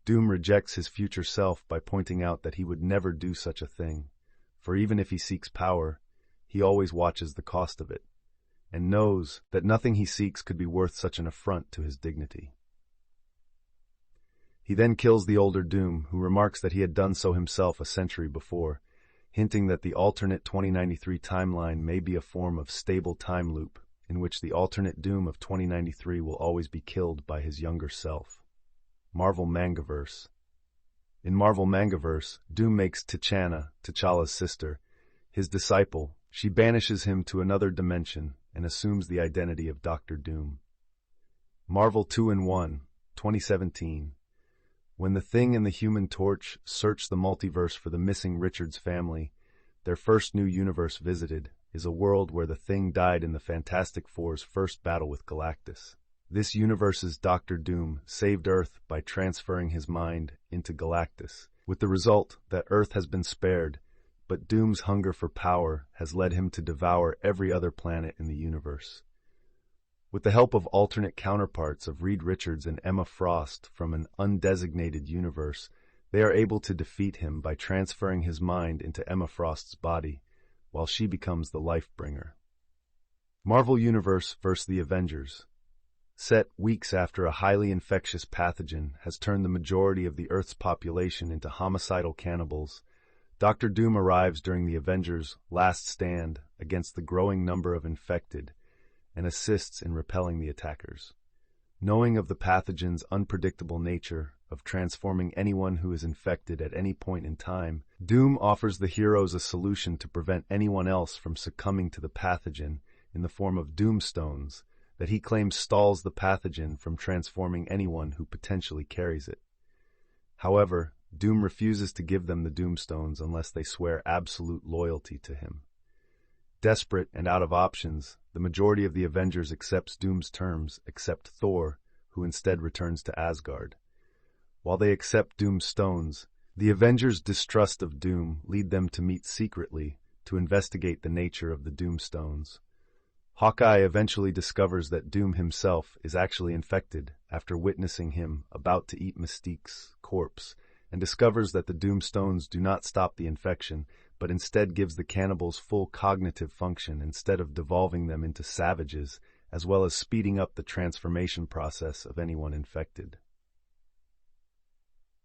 Doom rejects his future self by pointing out that he would never do such a thing, for even if he seeks power, he always watches the cost of it, and knows that nothing he seeks could be worth such an affront to his dignity. He then kills the older Doom, who remarks that he had done so himself a century before, hinting that the alternate 2093 timeline may be a form of stable time loop, in which the alternate Doom of 2093 will always be killed by his younger self. Marvel Mangaverse. In Marvel Mangaverse, Doom makes T'Challa's sister, his disciple. She banishes him to another dimension and assumes the identity of Dr. Doom. Marvel 2-in-1, 2017. When the Thing and the Human Torch search the multiverse for the missing Richards family, their first new universe visited is a world where the Thing died in the Fantastic Four's first battle with Galactus. This universe's Dr. Doom saved Earth by transferring his mind into Galactus, with the result that Earth has been spared, but Doom's hunger for power has led him to devour every other planet in the universe. With the help of alternate counterparts of Reed Richards and Emma Frost from an undesignated universe, they are able to defeat him by transferring his mind into Emma Frost's body, while she becomes the Life-Bringer. Marvel Universe vs. the Avengers. Set weeks after a highly infectious pathogen has turned the majority of the Earth's population into homicidal cannibals, Dr. Doom arrives during the Avengers' last stand against the growing number of infected and assists in repelling the attackers. Knowing of the pathogen's unpredictable nature, of transforming anyone who is infected at any point in time, Doom offers the heroes a solution to prevent anyone else from succumbing to the pathogen in the form of Doomstones that he claims stalls the pathogen from transforming anyone who potentially carries it. However, Doom refuses to give them the Doomstones unless they swear absolute loyalty to him. Desperate and out of options, the majority of the Avengers accepts Doom's terms except Thor, who instead returns to Asgard. While they accept Doom's stones, the Avengers' distrust of Doom lead them to meet secretly to investigate the nature of the Doomstones. Hawkeye eventually discovers that Doom himself is actually infected after witnessing him about to eat Mystique's corpse, and discovers that the Doomstones do not stop the infection, but instead gives the cannibals full cognitive function instead of devolving them into savages, as well as speeding up the transformation process of anyone infected.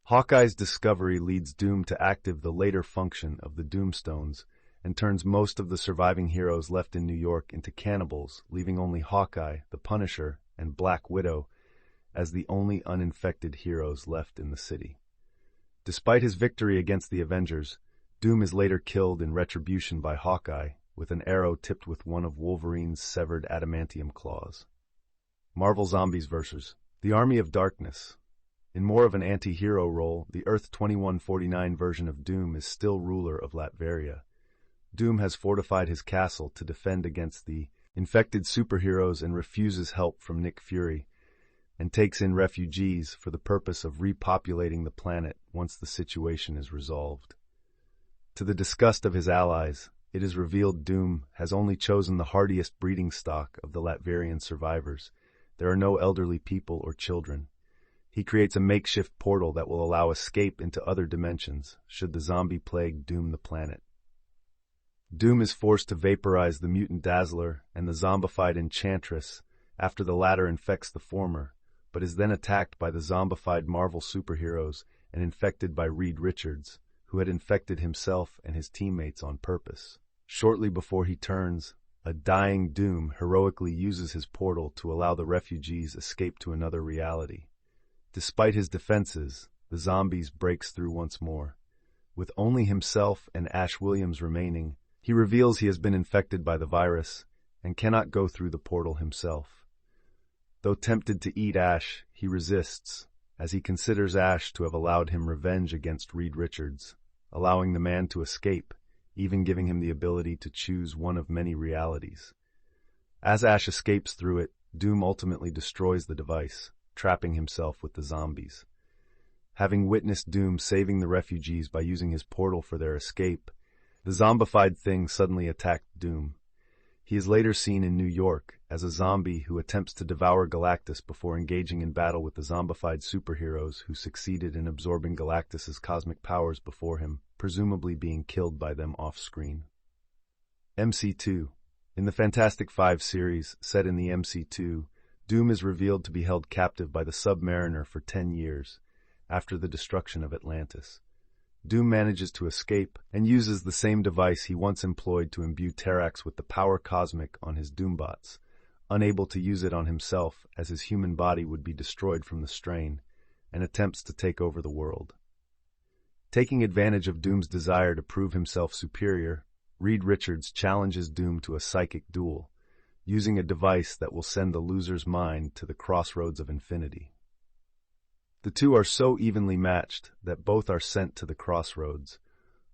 Hawkeye's discovery leads Doom to activate the later function of the Doomstones, and turns most of the surviving heroes left in New York into cannibals, leaving only Hawkeye, the Punisher, and Black Widow as the only uninfected heroes left in the city. Despite his victory against the Avengers, Doom is later killed in retribution by Hawkeye with an arrow tipped with one of Wolverine's severed adamantium claws. Marvel Zombies vs. The Army of Darkness. In more of an anti-hero role, the Earth 2149 version of Doom is still ruler of Latveria. Doom has fortified his castle to defend against the infected superheroes and refuses help from Nick Fury, and takes in refugees for the purpose of repopulating the planet once the situation is resolved. To the disgust of his allies, it is revealed Doom has only chosen the hardiest breeding stock of the Latverian survivors. There are no elderly people or children. He creates a makeshift portal that will allow escape into other dimensions, should the zombie plague doom the planet. Doom is forced to vaporize the mutant Dazzler and the zombified Enchantress after the latter infects the former, but is then attacked by the zombified Marvel superheroes and infected by Reed Richards, who had infected himself and his teammates on purpose. Shortly before he turns, a dying Doom heroically uses his portal to allow the refugees escape to another reality. Despite his defenses, the zombies breaks through once more. With only himself and Ash Williams remaining, he reveals he has been infected by the virus and cannot go through the portal himself. Though tempted to eat Ash, he resists, as he considers Ash to have allowed him revenge against Reed Richards, allowing the man to escape, even giving him the ability to choose one of many realities. As Ash escapes through it, Doom ultimately destroys the device, trapping himself with the zombies. Having witnessed Doom saving the refugees by using his portal for their escape, the zombified thing suddenly attacked Doom. He is later seen in New York as a zombie who attempts to devour Galactus before engaging in battle with the zombified superheroes who succeeded in absorbing Galactus's cosmic powers before him, presumably being killed by them off-screen. MC2. In the Fantastic Five series, set in the MC2, Doom is revealed to be held captive by the Submariner for 10 years, after the destruction of Atlantis. Doom manages to escape and uses the same device he once employed to imbue Terrax with the power cosmic on his Doombots, unable to use it on himself as his human body would be destroyed from the strain, and attempts to take over the world. Taking advantage of Doom's desire to prove himself superior, Reed Richards challenges Doom to a psychic duel, using a device that will send the loser's mind to the crossroads of infinity. The two are so evenly matched that both are sent to the crossroads,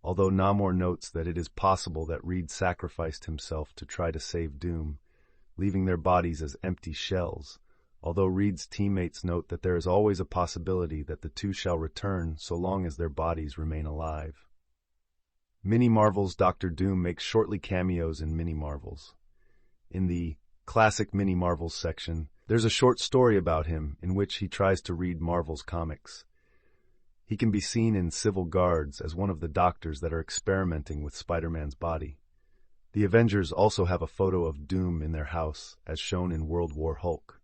although Namor notes that it is possible that Reed sacrificed himself to try to save Doom, leaving their bodies as empty shells, although Reed's teammates note that there is always a possibility that the two shall return so long as their bodies remain alive. Mini-Marvel's Dr. Doom makes shortly cameos in Mini-Marvels. In the Classic Mini-Marvels section, there's a short story about him in which he tries to read Marvel's comics. He can be seen in Civil Guards as one of the doctors that are experimenting with Spider-Man's body. The Avengers also have a photo of Doom in their house, as shown in World War Hulk.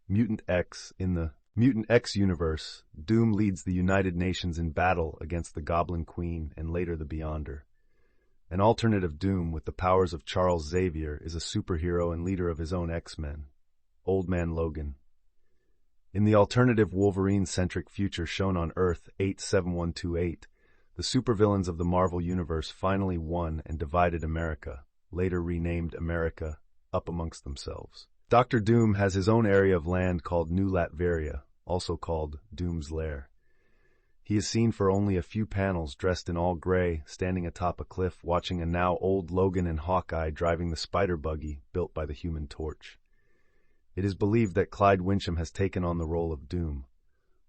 Mutant X. In the Mutant X universe, Doom leads the United Nations in battle against the Goblin Queen and later the Beyonder. An alternative Doom with the powers of Charles Xavier is a superhero and leader of his own X-Men, Old Man Logan. In the alternative Wolverine-centric future shown on Earth 87128, the supervillains of the Marvel Universe finally won and divided America, later renamed America, up amongst themselves. Dr. Doom has his own area of land called New Latveria, also called Doom's Lair. He is seen for only a few panels dressed in all gray, standing atop a cliff watching a now old Logan and Hawkeye driving the spider buggy built by the Human Torch. It is believed that Clyde Wincham has taken on the role of Doom.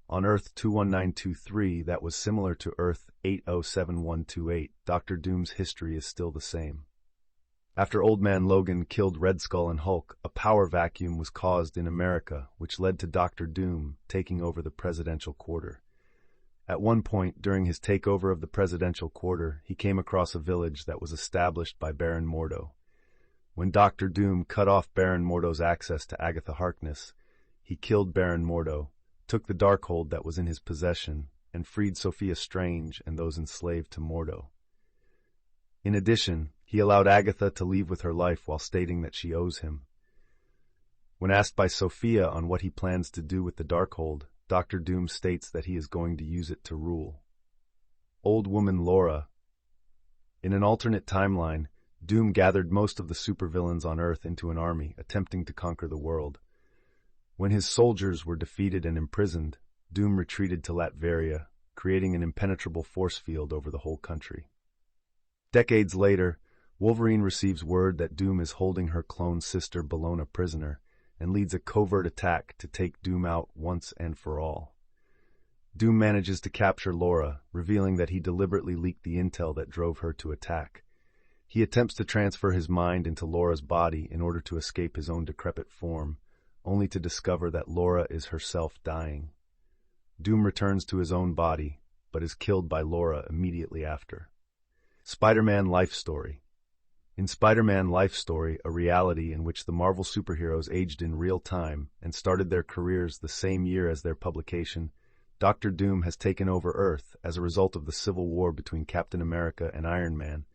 On Earth 21923, that was similar to Earth 807128, Dr. Doom's history is still the same. After Old Man Logan killed Red Skull and Hulk, a power vacuum was caused in America, which led to Dr. Doom taking over the presidential quarter. At one point, during his takeover of the presidential quarter, he came across a village that was established by Baron Mordo. When Dr. Doom cut off Baron Mordo's access to Agatha Harkness, he killed Baron Mordo, took the Darkhold that was in his possession, and freed Sophia Strange and those enslaved to Mordo. In addition, he allowed Agatha to leave with her life while stating that she owes him. When asked by Sophia on what he plans to do with the Darkhold, Dr. Doom states that he is going to use it to rule. Old Woman Laura. In an alternate timeline, Doom gathered most of the supervillains on Earth into an army, attempting to conquer the world. When his soldiers were defeated and imprisoned, Doom retreated to Latveria, creating an impenetrable force field over the whole country. Decades later, Wolverine receives word that Doom is holding her clone sister Bellona prisoner, and leads a covert attack to take Doom out once and for all. Doom manages to capture Laura, revealing that he deliberately leaked the intel that drove her to attack. He attempts to transfer his mind into Laura's body in order to escape his own decrepit form, only to discover that Laura is herself dying. Doom returns to his own body, but is killed by Laura immediately after. Spider-Man Life Story. In Spider-Man Life Story, a reality in which the Marvel superheroes aged in real time and started their careers the same year as their publication, Dr. Doom has taken over Earth as a result of the civil war between Captain America and Iron Man,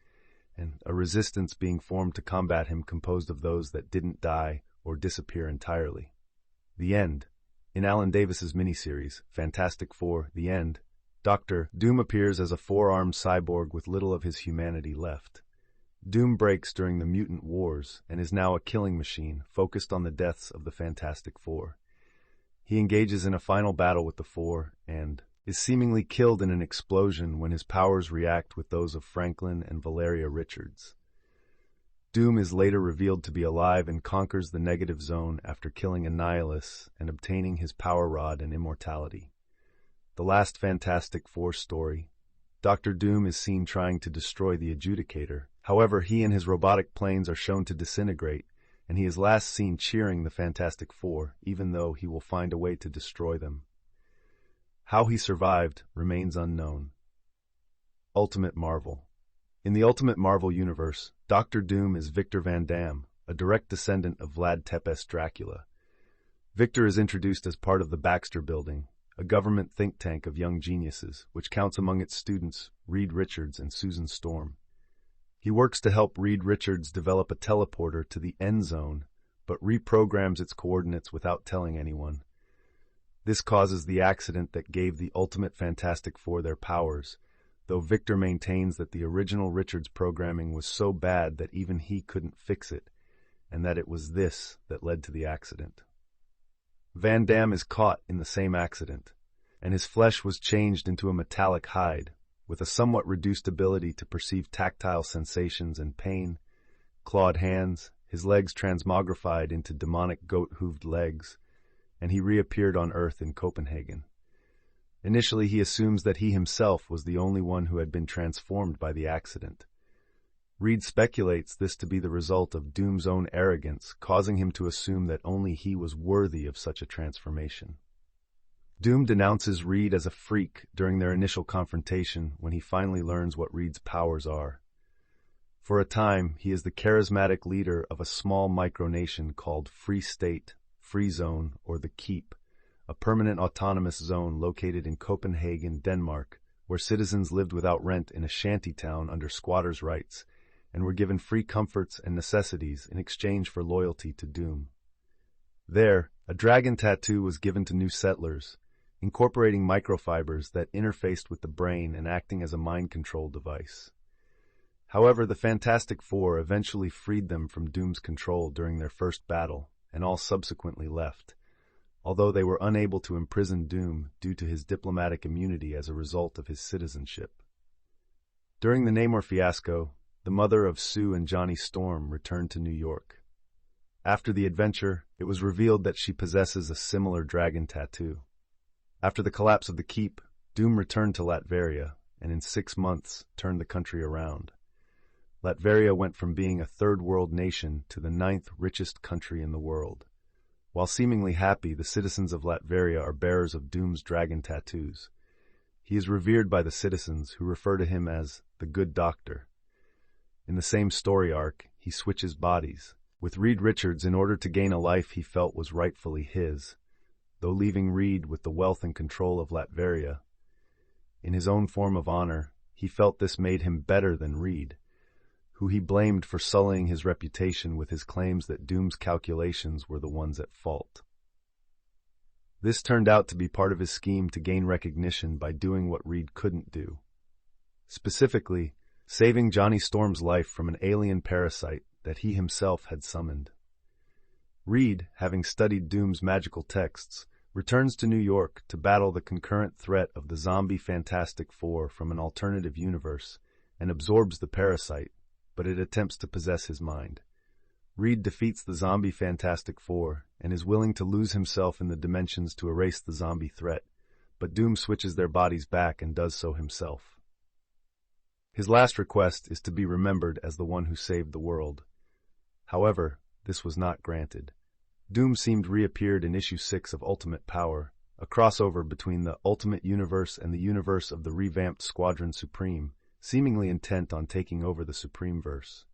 and a resistance being formed to combat him composed of those that didn't die or disappear entirely. The End. In Alan Davis's miniseries, Fantastic Four: The End, Dr. Doom appears as a four-armed cyborg with little of his humanity left. Doom breaks during the Mutant Wars and is now a killing machine focused on the deaths of the Fantastic Four. He engages in a final battle with the Four and is seemingly killed in an explosion when his powers react with those of Franklin and Valeria Richards. Doom is later revealed to be alive and conquers the Negative Zone after killing Annihilus and obtaining his power rod and immortality. The last Fantastic Four story, Dr. Doom is seen trying to destroy the Adjudicator. However, he and his robotic planes are shown to disintegrate, and he is last seen cheering the Fantastic Four, even though he will find a way to destroy them. How he survived remains unknown. Ultimate Marvel. In the Ultimate Marvel universe, Dr. Doom is Victor Van Dam, a direct descendant of Vlad Tepes Dracula. Victor is introduced as part of the Baxter Building, a government think tank of young geniuses, which counts among its students Reed Richards and Susan Storm. He works to help Reed Richards develop a teleporter to the End Zone, but reprograms its coordinates without telling anyone. This causes the accident that gave the Ultimate Fantastic Four their powers, though Victor maintains that the original Richards programming was so bad that even he couldn't fix it, and that it was this that led to the accident. Van Dam is caught in the same accident, and his flesh was changed into a metallic hide, with a somewhat reduced ability to perceive tactile sensations and pain, clawed hands, his legs transmogrified into demonic goat-hooved legs, and he reappeared on Earth in Copenhagen. Initially, he assumes that he himself was the only one who had been transformed by the accident. Reed speculates this to be the result of Doom's own arrogance, causing him to assume that only he was worthy of such a transformation. Doom denounces Reed as a freak during their initial confrontation when he finally learns what Reed's powers are. For a time, he is the charismatic leader of a small micronation called Free State, Free Zone, or the Keep, a permanent autonomous zone located in Copenhagen, Denmark, where citizens lived without rent in a shanty town under squatters' rights and were given free comforts and necessities in exchange for loyalty to Doom. There, A dragon tattoo was given to new settlers, incorporating microfibers that interfaced with the brain and acting as a mind control device. However, the Fantastic Four eventually freed them from Doom's control during their first battle, and all subsequently left, although they were unable to imprison Doom due to his diplomatic immunity as a result of his citizenship. During the Namor fiasco, the mother of Sue and Johnny Storm returned to New York. After the adventure, it was revealed that she possesses a similar dragon tattoo. After the collapse of the Keep, Doom returned to Latveria, and in 6 months turned the country around. Latveria went from being a third-world nation to the 9th richest country in the world. While seemingly happy, the citizens of Latveria are bearers of Doom's dragon tattoos. He is revered by the citizens, who refer to him as the Good Doctor. In the same story arc, he switches bodies, with Reed Richards in order to gain a life he felt was rightfully his, though leaving Reed with the wealth and control of Latveria. In his own form of honor, he felt this made him better than Reed, who he blamed for sullying his reputation with his claims that Doom's calculations were the ones at fault. This turned out to be part of his scheme to gain recognition by doing what Reed couldn't do. Specifically, saving Johnny Storm's life from an alien parasite that he himself had summoned. Reed, having studied Doom's magical texts, returns to New York to battle the concurrent threat of the zombie Fantastic Four from an alternative universe and absorbs the parasite, but it attempts to possess his mind. Reed defeats the zombie Fantastic Four and is willing to lose himself in the dimensions to erase the zombie threat, but Doom switches their bodies back and does so himself. His last request is to be remembered as the one who saved the world. However, this was not granted. Doom seemed reappeared in issue 6 of Ultimate Power, a crossover between the Ultimate Universe and the universe of the revamped Squadron Supreme, seemingly intent on taking over the Supremeverse.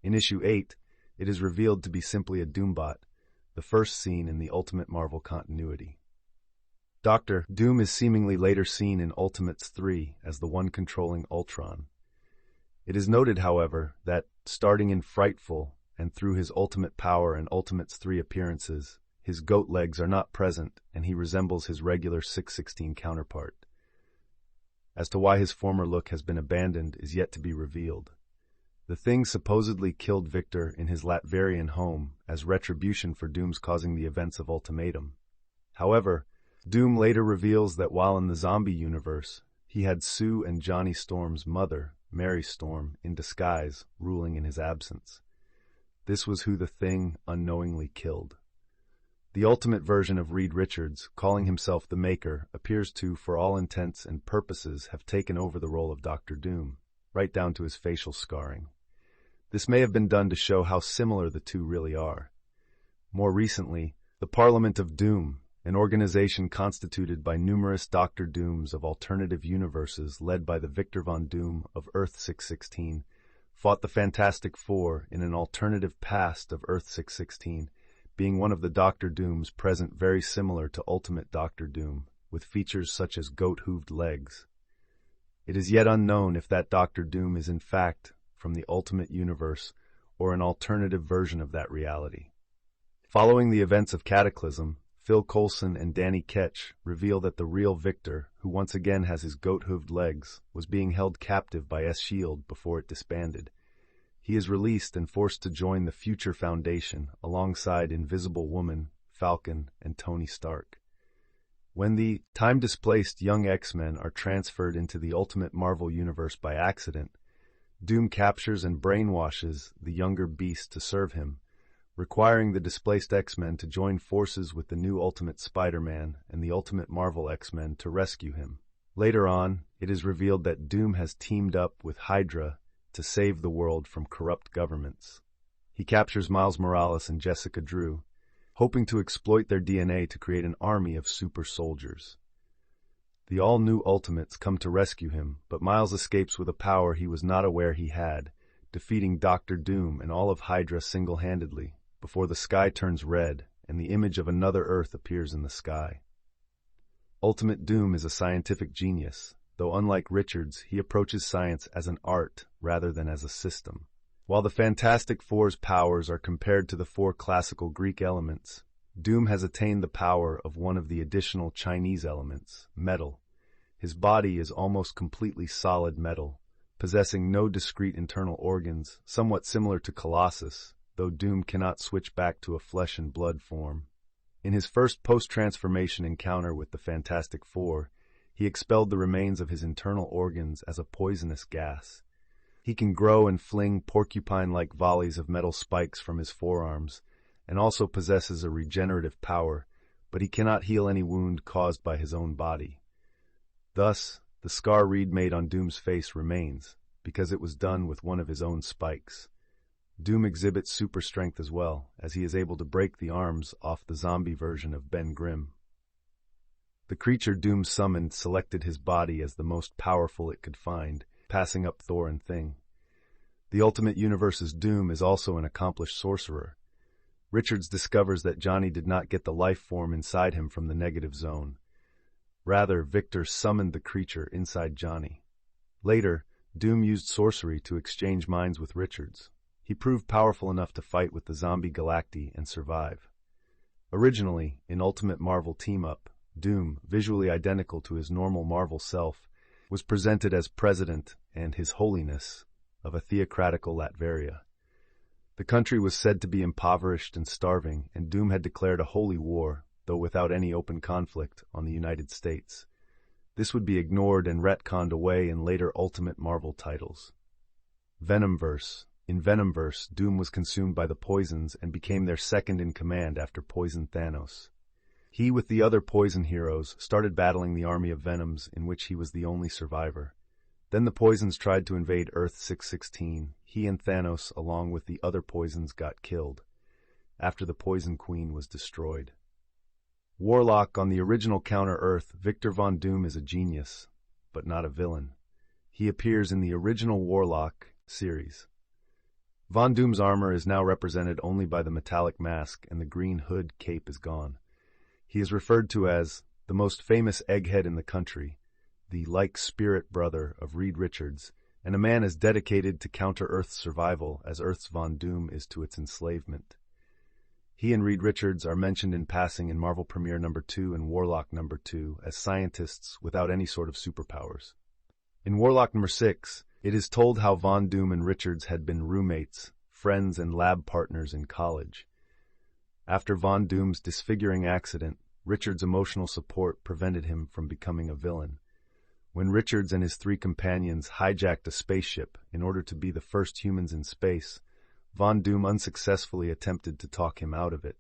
In issue 8, it is revealed to be simply a Doombot, the first seen in the Ultimate Marvel continuity. Dr. Doom is seemingly later seen in Ultimates 3 as the one controlling Ultron. It is noted, however, that, starting in Frightful and through his Ultimate Power and Ultimates 3 appearances, his goat legs are not present and he resembles his regular 616 counterpart. As to why his former look has been abandoned is yet to be revealed. The Thing supposedly killed Victor in his Latverian home as retribution for Doom's causing the events of Ultimatum. However, Doom later reveals that while in the zombie universe, he had Sue and Johnny Storm's mother, Mary Storm, in disguise, ruling in his absence. This was who the Thing unknowingly killed. The ultimate version of Reed Richards, calling himself the Maker, appears to, for all intents and purposes, have taken over the role of Dr. Doom, right down to his facial scarring. This may have been done to show how similar the two really are. More recently, the Parliament of Doom, an organization constituted by numerous Dr. Dooms of alternative universes led by the Victor Von Doom of Earth 616, fought the Fantastic Four in an alternative past of Earth 616, being one of the Dr. Dooms present very similar to Ultimate Dr. Doom, with features such as goat-hooved legs. It is yet unknown if that Dr. Doom is in fact from the Ultimate Universe or an alternative version of that reality. Following the events of Cataclysm, Phil Coulson and Danny Ketch reveal that the real Victor, who once again has his goat-hooved legs, was being held captive by S.H.I.E.L.D. before it disbanded. He is released and forced to join the Future Foundation alongside Invisible Woman, Falcon, and Tony Stark. When the time-displaced young X-Men are transferred into the Ultimate Marvel Universe by accident, Doom captures and brainwashes the younger Beast to serve him, requiring the displaced X-Men to join forces with the new Ultimate Spider-Man and the Ultimate Marvel X-Men to rescue him. Later on, it is revealed that Doom has teamed up with Hydra to save the world from corrupt governments. He captures Miles Morales and Jessica Drew, hoping to exploit their DNA to create an army of super soldiers. The all-new Ultimates come to rescue him, but Miles escapes with a power he was not aware he had, defeating Dr. Doom and all of Hydra single-handedly, before the sky turns red and the image of another Earth appears in the sky. Ultimate Doom is a scientific genius, though unlike Richards, he approaches science as an art rather than as a system. While the Fantastic Four's powers are compared to the 4 classical Greek elements, Doom has attained the power of one of the additional Chinese elements, metal. His body is almost completely solid metal, possessing no discrete internal organs, somewhat similar to Colossus, though Doom cannot switch back to a flesh and blood form. In his first post-transformation encounter with the Fantastic Four, he expelled the remains of his internal organs as a poisonous gas. He can grow and fling porcupine-like volleys of metal spikes from his forearms, and also possesses a regenerative power, but he cannot heal any wound caused by his own body. Thus, the scar Reed made on Doom's face remains, because it was done with one of his own spikes. Doom exhibits super strength as well, as he is able to break the arms off the zombie version of Ben Grimm. The creature Doom summoned selected his body as the most powerful it could find, passing up Thor and Thing. The Ultimate Universe's Doom is also an accomplished sorcerer. Richards discovers that Johnny did not get the life form inside him from the negative zone. Rather, Victor summoned the creature inside Johnny. Later, Doom used sorcery to exchange minds with Richards. He proved powerful enough to fight with the zombie Galacti and survive. Originally, in Ultimate Marvel Team-Up, Doom, visually identical to his normal Marvel self, was presented as President and His Holiness of a theocratical Latveria. The country was said to be impoverished and starving, and Doom had declared a holy war, though without any open conflict, on the United States. This would be ignored and retconned away in later Ultimate Marvel titles. Venomverse. In Venomverse, Doom was consumed by the Poisons and became their second-in-command after Poison Thanos. He, with the other Poison heroes, started battling the army of Venoms, in which he was the only survivor. Then the Poisons tried to invade Earth 616. He and Thanos, along with the other Poisons, got killed, after the Poison Queen was destroyed. Warlock. On the original Counter-Earth, Victor Von Doom is a genius, but not a villain. He appears in the original Warlock series. Von Doom's armor is now represented only by the metallic mask, and the green hood cape is gone. He is referred to as the most famous egghead in the country, the spirit brother of Reed Richards, and a man as dedicated to Counter-Earth's survival as Earth's Von Doom is to its enslavement. He and Reed Richards are mentioned in passing in Marvel Premiere No. 2 and Warlock No. 2 as scientists without any sort of superpowers. In Warlock No. 6, it is told how Von Doom and Richards had been roommates, friends, and lab partners in college. After Von Doom's disfiguring accident, Richards' emotional support prevented him from becoming a villain. When Richards and his three companions hijacked a spaceship in order to be the first humans in space, Von Doom unsuccessfully attempted to talk him out of it.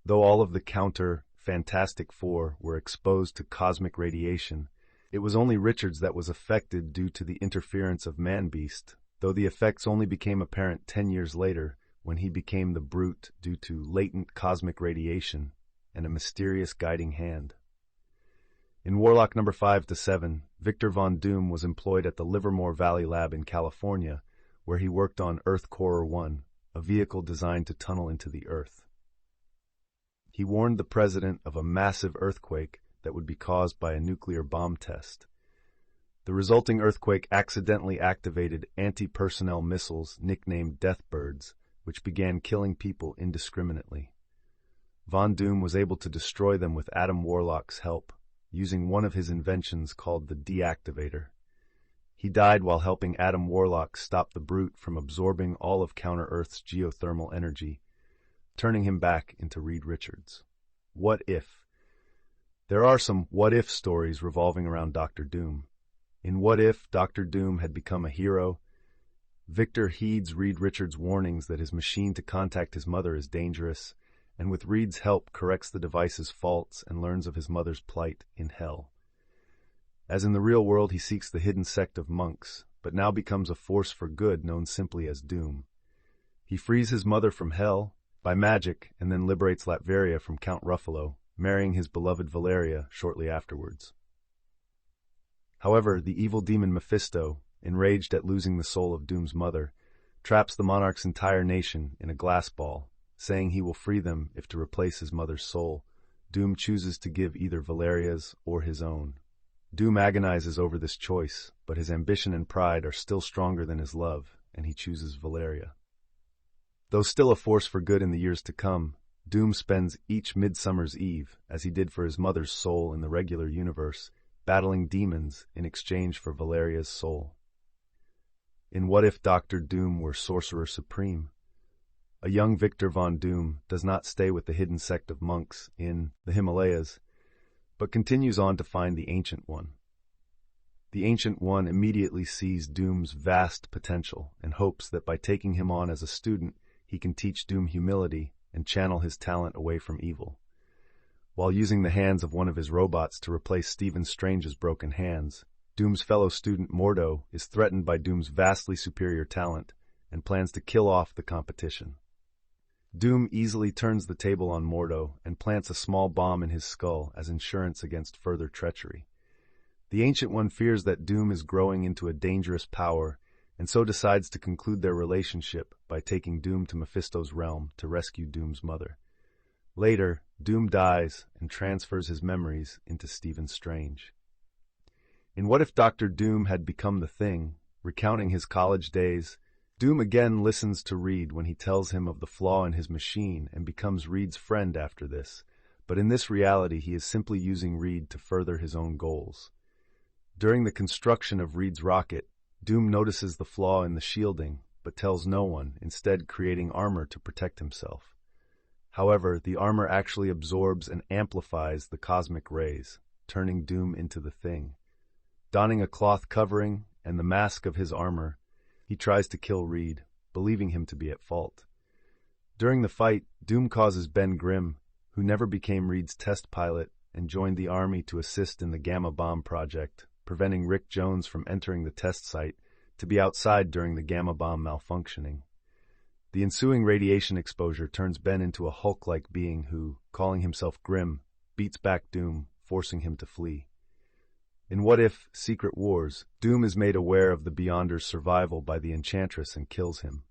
Though all of the Fantastic Four were exposed to cosmic radiation, it was only Richards that was affected due to the interference of Man-Beast, though the effects only became apparent 10 years later when he became the Brute due to latent cosmic radiation and a mysterious guiding hand. In Warlock No. 5 to 7, Victor Von Doom was employed at the Livermore Valley Lab in California, where he worked on Earth Corer 1, a vehicle designed to tunnel into the Earth. He warned the president of a massive earthquake that would be caused by a nuclear bomb test. The resulting earthquake accidentally activated anti-personnel missiles nicknamed Deathbirds, which began killing people indiscriminately. Von Doom was able to destroy them with Adam Warlock's help, using one of his inventions called the Deactivator. He died while helping Adam Warlock stop the Brute from absorbing all of Counter-Earth's geothermal energy, turning him back into Reed Richards. What if? There are some what-if stories revolving around Dr. Doom. In What If Dr. Doom had become a hero, Victor heeds Reed Richards' warnings that his machine to contact his mother is dangerous, and with Reed's help corrects the device's faults and learns of his mother's plight in hell. As in the real world, he seeks the hidden sect of monks, but now becomes a force for good known simply as Doom. He frees his mother from hell by magic and then liberates Latveria from Count Ruffalo, marrying his beloved Valeria shortly afterwards. However, the evil demon Mephisto, enraged at losing the soul of Doom's mother, traps the monarch's entire nation in a glass ball, saying he will free them if to replace his mother's soul. Doom chooses to give either Valeria's or his own. Doom agonizes over this choice, but his ambition and pride are still stronger than his love, and he chooses Valeria. Though still a force for good in the years to come, Doom spends each Midsummer's Eve, as he did for his mother's soul in the regular universe, battling demons in exchange for Valeria's soul. In What If Dr. Doom Were Sorcerer Supreme? A young Victor Von Doom does not stay with the hidden sect of monks in the Himalayas, but continues on to find the Ancient One. The Ancient One immediately sees Doom's vast potential and hopes that by taking him on as a student, he can teach Doom humility and channel his talent away from evil. While using the hands of one of his robots to replace Stephen Strange's broken hands, Doom's fellow student Mordo is threatened by Doom's vastly superior talent and plans to kill off the competition. Doom easily turns the table on Mordo and plants a small bomb in his skull as insurance against further treachery. The Ancient One fears that Doom is growing into a dangerous power and so decides to conclude their relationship by taking Doom to Mephisto's realm to rescue Doom's mother. Later, Doom dies and transfers his memories into Stephen Strange. In What If Dr. Doom Had Become the Thing, recounting his college days, Doom again listens to Reed when he tells him of the flaw in his machine and becomes Reed's friend after this, but in this reality he is simply using Reed to further his own goals. During the construction of Reed's rocket, Doom notices the flaw in the shielding, but tells no one, instead creating armor to protect himself. However, the armor actually absorbs and amplifies the cosmic rays, turning Doom into the Thing. Donning a cloth covering and the mask of his armor, he tries to kill Reed, believing him to be at fault. During the fight, Doom causes Ben Grimm, who never became Reed's test pilot and joined the army to assist in the Gamma Bomb project, preventing Rick Jones from entering the test site, to be outside during the Gamma Bomb malfunctioning. The ensuing radiation exposure turns Ben into a Hulk-like being who, calling himself Grimm, beats back Doom, forcing him to flee. In What If Secret Wars, Doom is made aware of the Beyonder's survival by the Enchantress and kills him.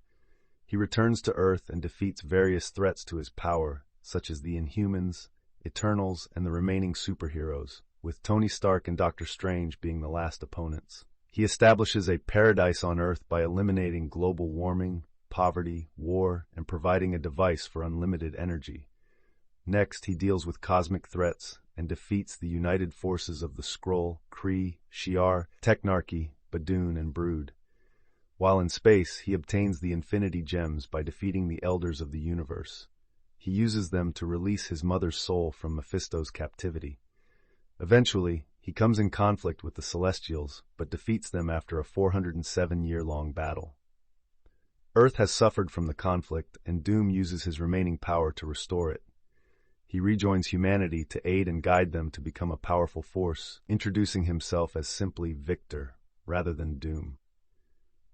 He returns to Earth and defeats various threats to his power, such as the Inhumans, Eternals, and the remaining superheroes, with Tony Stark and Doctor Strange being the last opponents. He establishes a paradise on Earth by eliminating global warming, poverty, war, and providing a device for unlimited energy. Next, he deals with cosmic threats and defeats the united forces of the Skrull, Kree, Shi'ar, Technarchy, Badoon, and Brood. While in space, he obtains the Infinity Gems by defeating the Elders of the Universe. He uses them to release his mother's soul from Mephisto's captivity. Eventually, he comes in conflict with the Celestials, but defeats them after a 407-year-long battle. Earth has suffered from the conflict, and Doom uses his remaining power to restore it. He rejoins humanity to aid and guide them to become a powerful force, introducing himself as simply Victor, rather than Doom.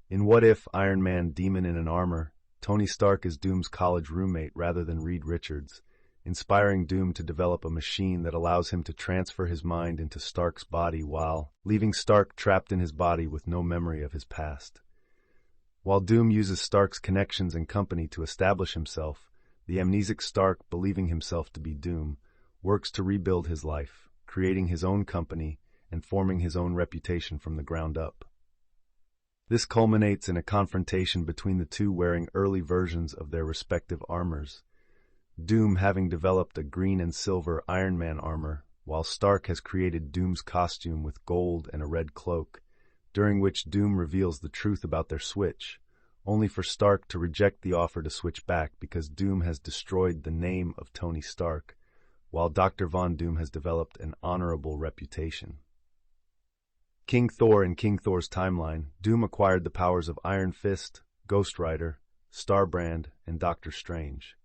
In What If Iron Man Demon in an Armor, Tony Stark is Doom's college roommate rather than Reed Richards, inspiring Doom to develop a machine that allows him to transfer his mind into Stark's body while leaving Stark trapped in his body with no memory of his past. While Doom uses Stark's connections and company to establish himself, the amnesic Stark, believing himself to be Doom, works to rebuild his life, creating his own company and forming his own reputation from the ground up. This culminates in a confrontation between the two wearing early versions of their respective armors, Doom having developed a green and silver Iron Man armor, while Stark has created Doom's costume with gold and a red cloak, during which Doom reveals the truth about their switch, only for Stark to reject the offer to switch back because Doom has destroyed the name of Tony Stark, while Dr. Von Doom has developed an honorable reputation. King Thor in King Thor's timeline, Doom acquired the powers of Iron Fist, Ghost Rider, Starbrand, and Doctor Strange.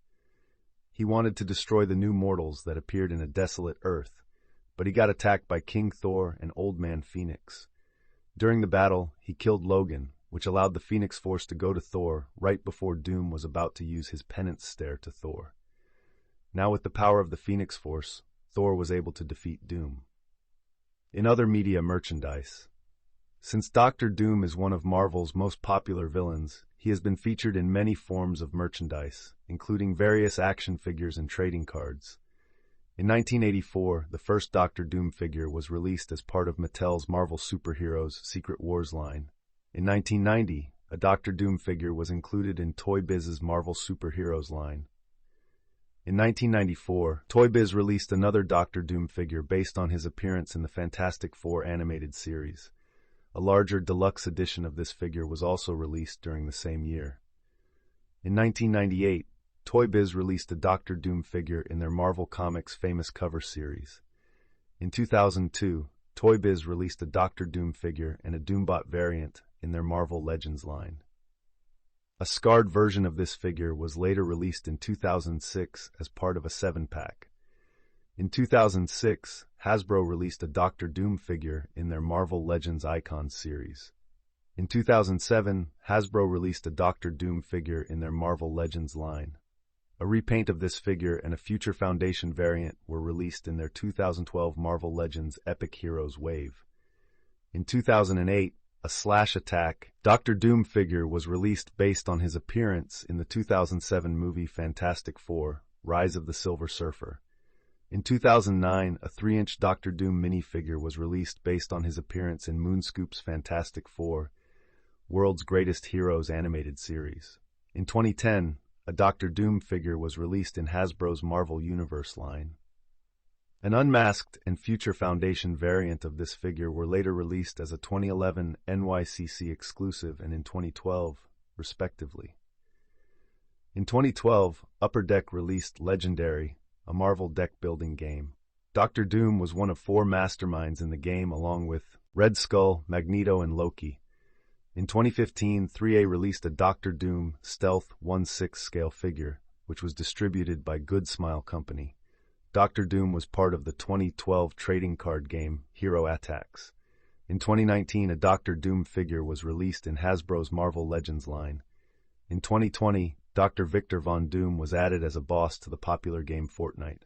He wanted to destroy the new mortals that appeared in a desolate Earth, but he got attacked by King Thor and Old Man Phoenix. During the battle, he killed Logan, which allowed the Phoenix Force to go to Thor right before Doom was about to use his penance stare to Thor. Now with the power of the Phoenix Force, Thor was able to defeat Doom. In other media merchandise, since Doctor Doom is one of Marvel's most popular villains, he has been featured in many forms of merchandise, including various action figures and trading cards. In 1984, the first Doctor Doom figure was released as part of Mattel's Marvel Superheroes Secret Wars line. In 1990, a Doctor Doom figure was included in Toy Biz's Marvel Superheroes line. In 1994, Toy Biz released another Doctor Doom figure based on his appearance in the Fantastic Four animated series. A larger deluxe edition of this figure was also released during the same year. In 1998, Toy Biz released a Doctor Doom figure in their Marvel Comics Famous Cover series. In 2002, Toy Biz released a Doctor Doom figure and a Doombot variant in their Marvel Legends line. A scarred version of this figure was later released in 2006 as part of a 7-pack. In 2006, Hasbro released a Doctor Doom figure in their Marvel Legends Icons series. In 2007, Hasbro released a Doctor Doom figure in their Marvel Legends line. A repaint of this figure and a future Foundation variant were released in their 2012 Marvel Legends Epic Heroes Wave. In 2008, a Slash Attack Doctor Doom figure was released based on his appearance in the 2007 movie Fantastic Four: Rise of the Silver Surfer. In 2009, a 3-inch Doctor Doom minifigure was released based on his appearance in Moonscoop's Fantastic Four: World's Greatest Heroes animated series. In 2010, a Doctor Doom figure was released in Hasbro's Marvel Universe line. An unmasked and future Foundation variant of this figure were later released as a 2011 NYCC exclusive and in 2012, respectively. In 2012, Upper Deck released Legendary, a Marvel deck-building game. Doctor Doom was one of 4 masterminds in the game along with Red Skull, Magneto, and Loki. In 2015, 3A released a Doctor Doom Stealth 1/6 scale figure, which was distributed by Good Smile Company. Doctor Doom was part of the 2012 trading card game Hero Attacks. In 2019, a Doctor Doom figure was released in Hasbro's Marvel Legends line. In 2020, Dr. Victor Von Doom was added as a boss to the popular game Fortnite.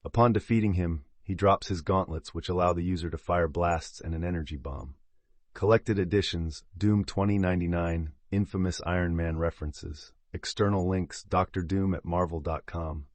Upon defeating him, he drops his gauntlets, which allow the user to fire blasts and an energy bomb. Collected editions, Doom 2099, infamous Iron Man references. External links, Dr. Doom at Marvel.com.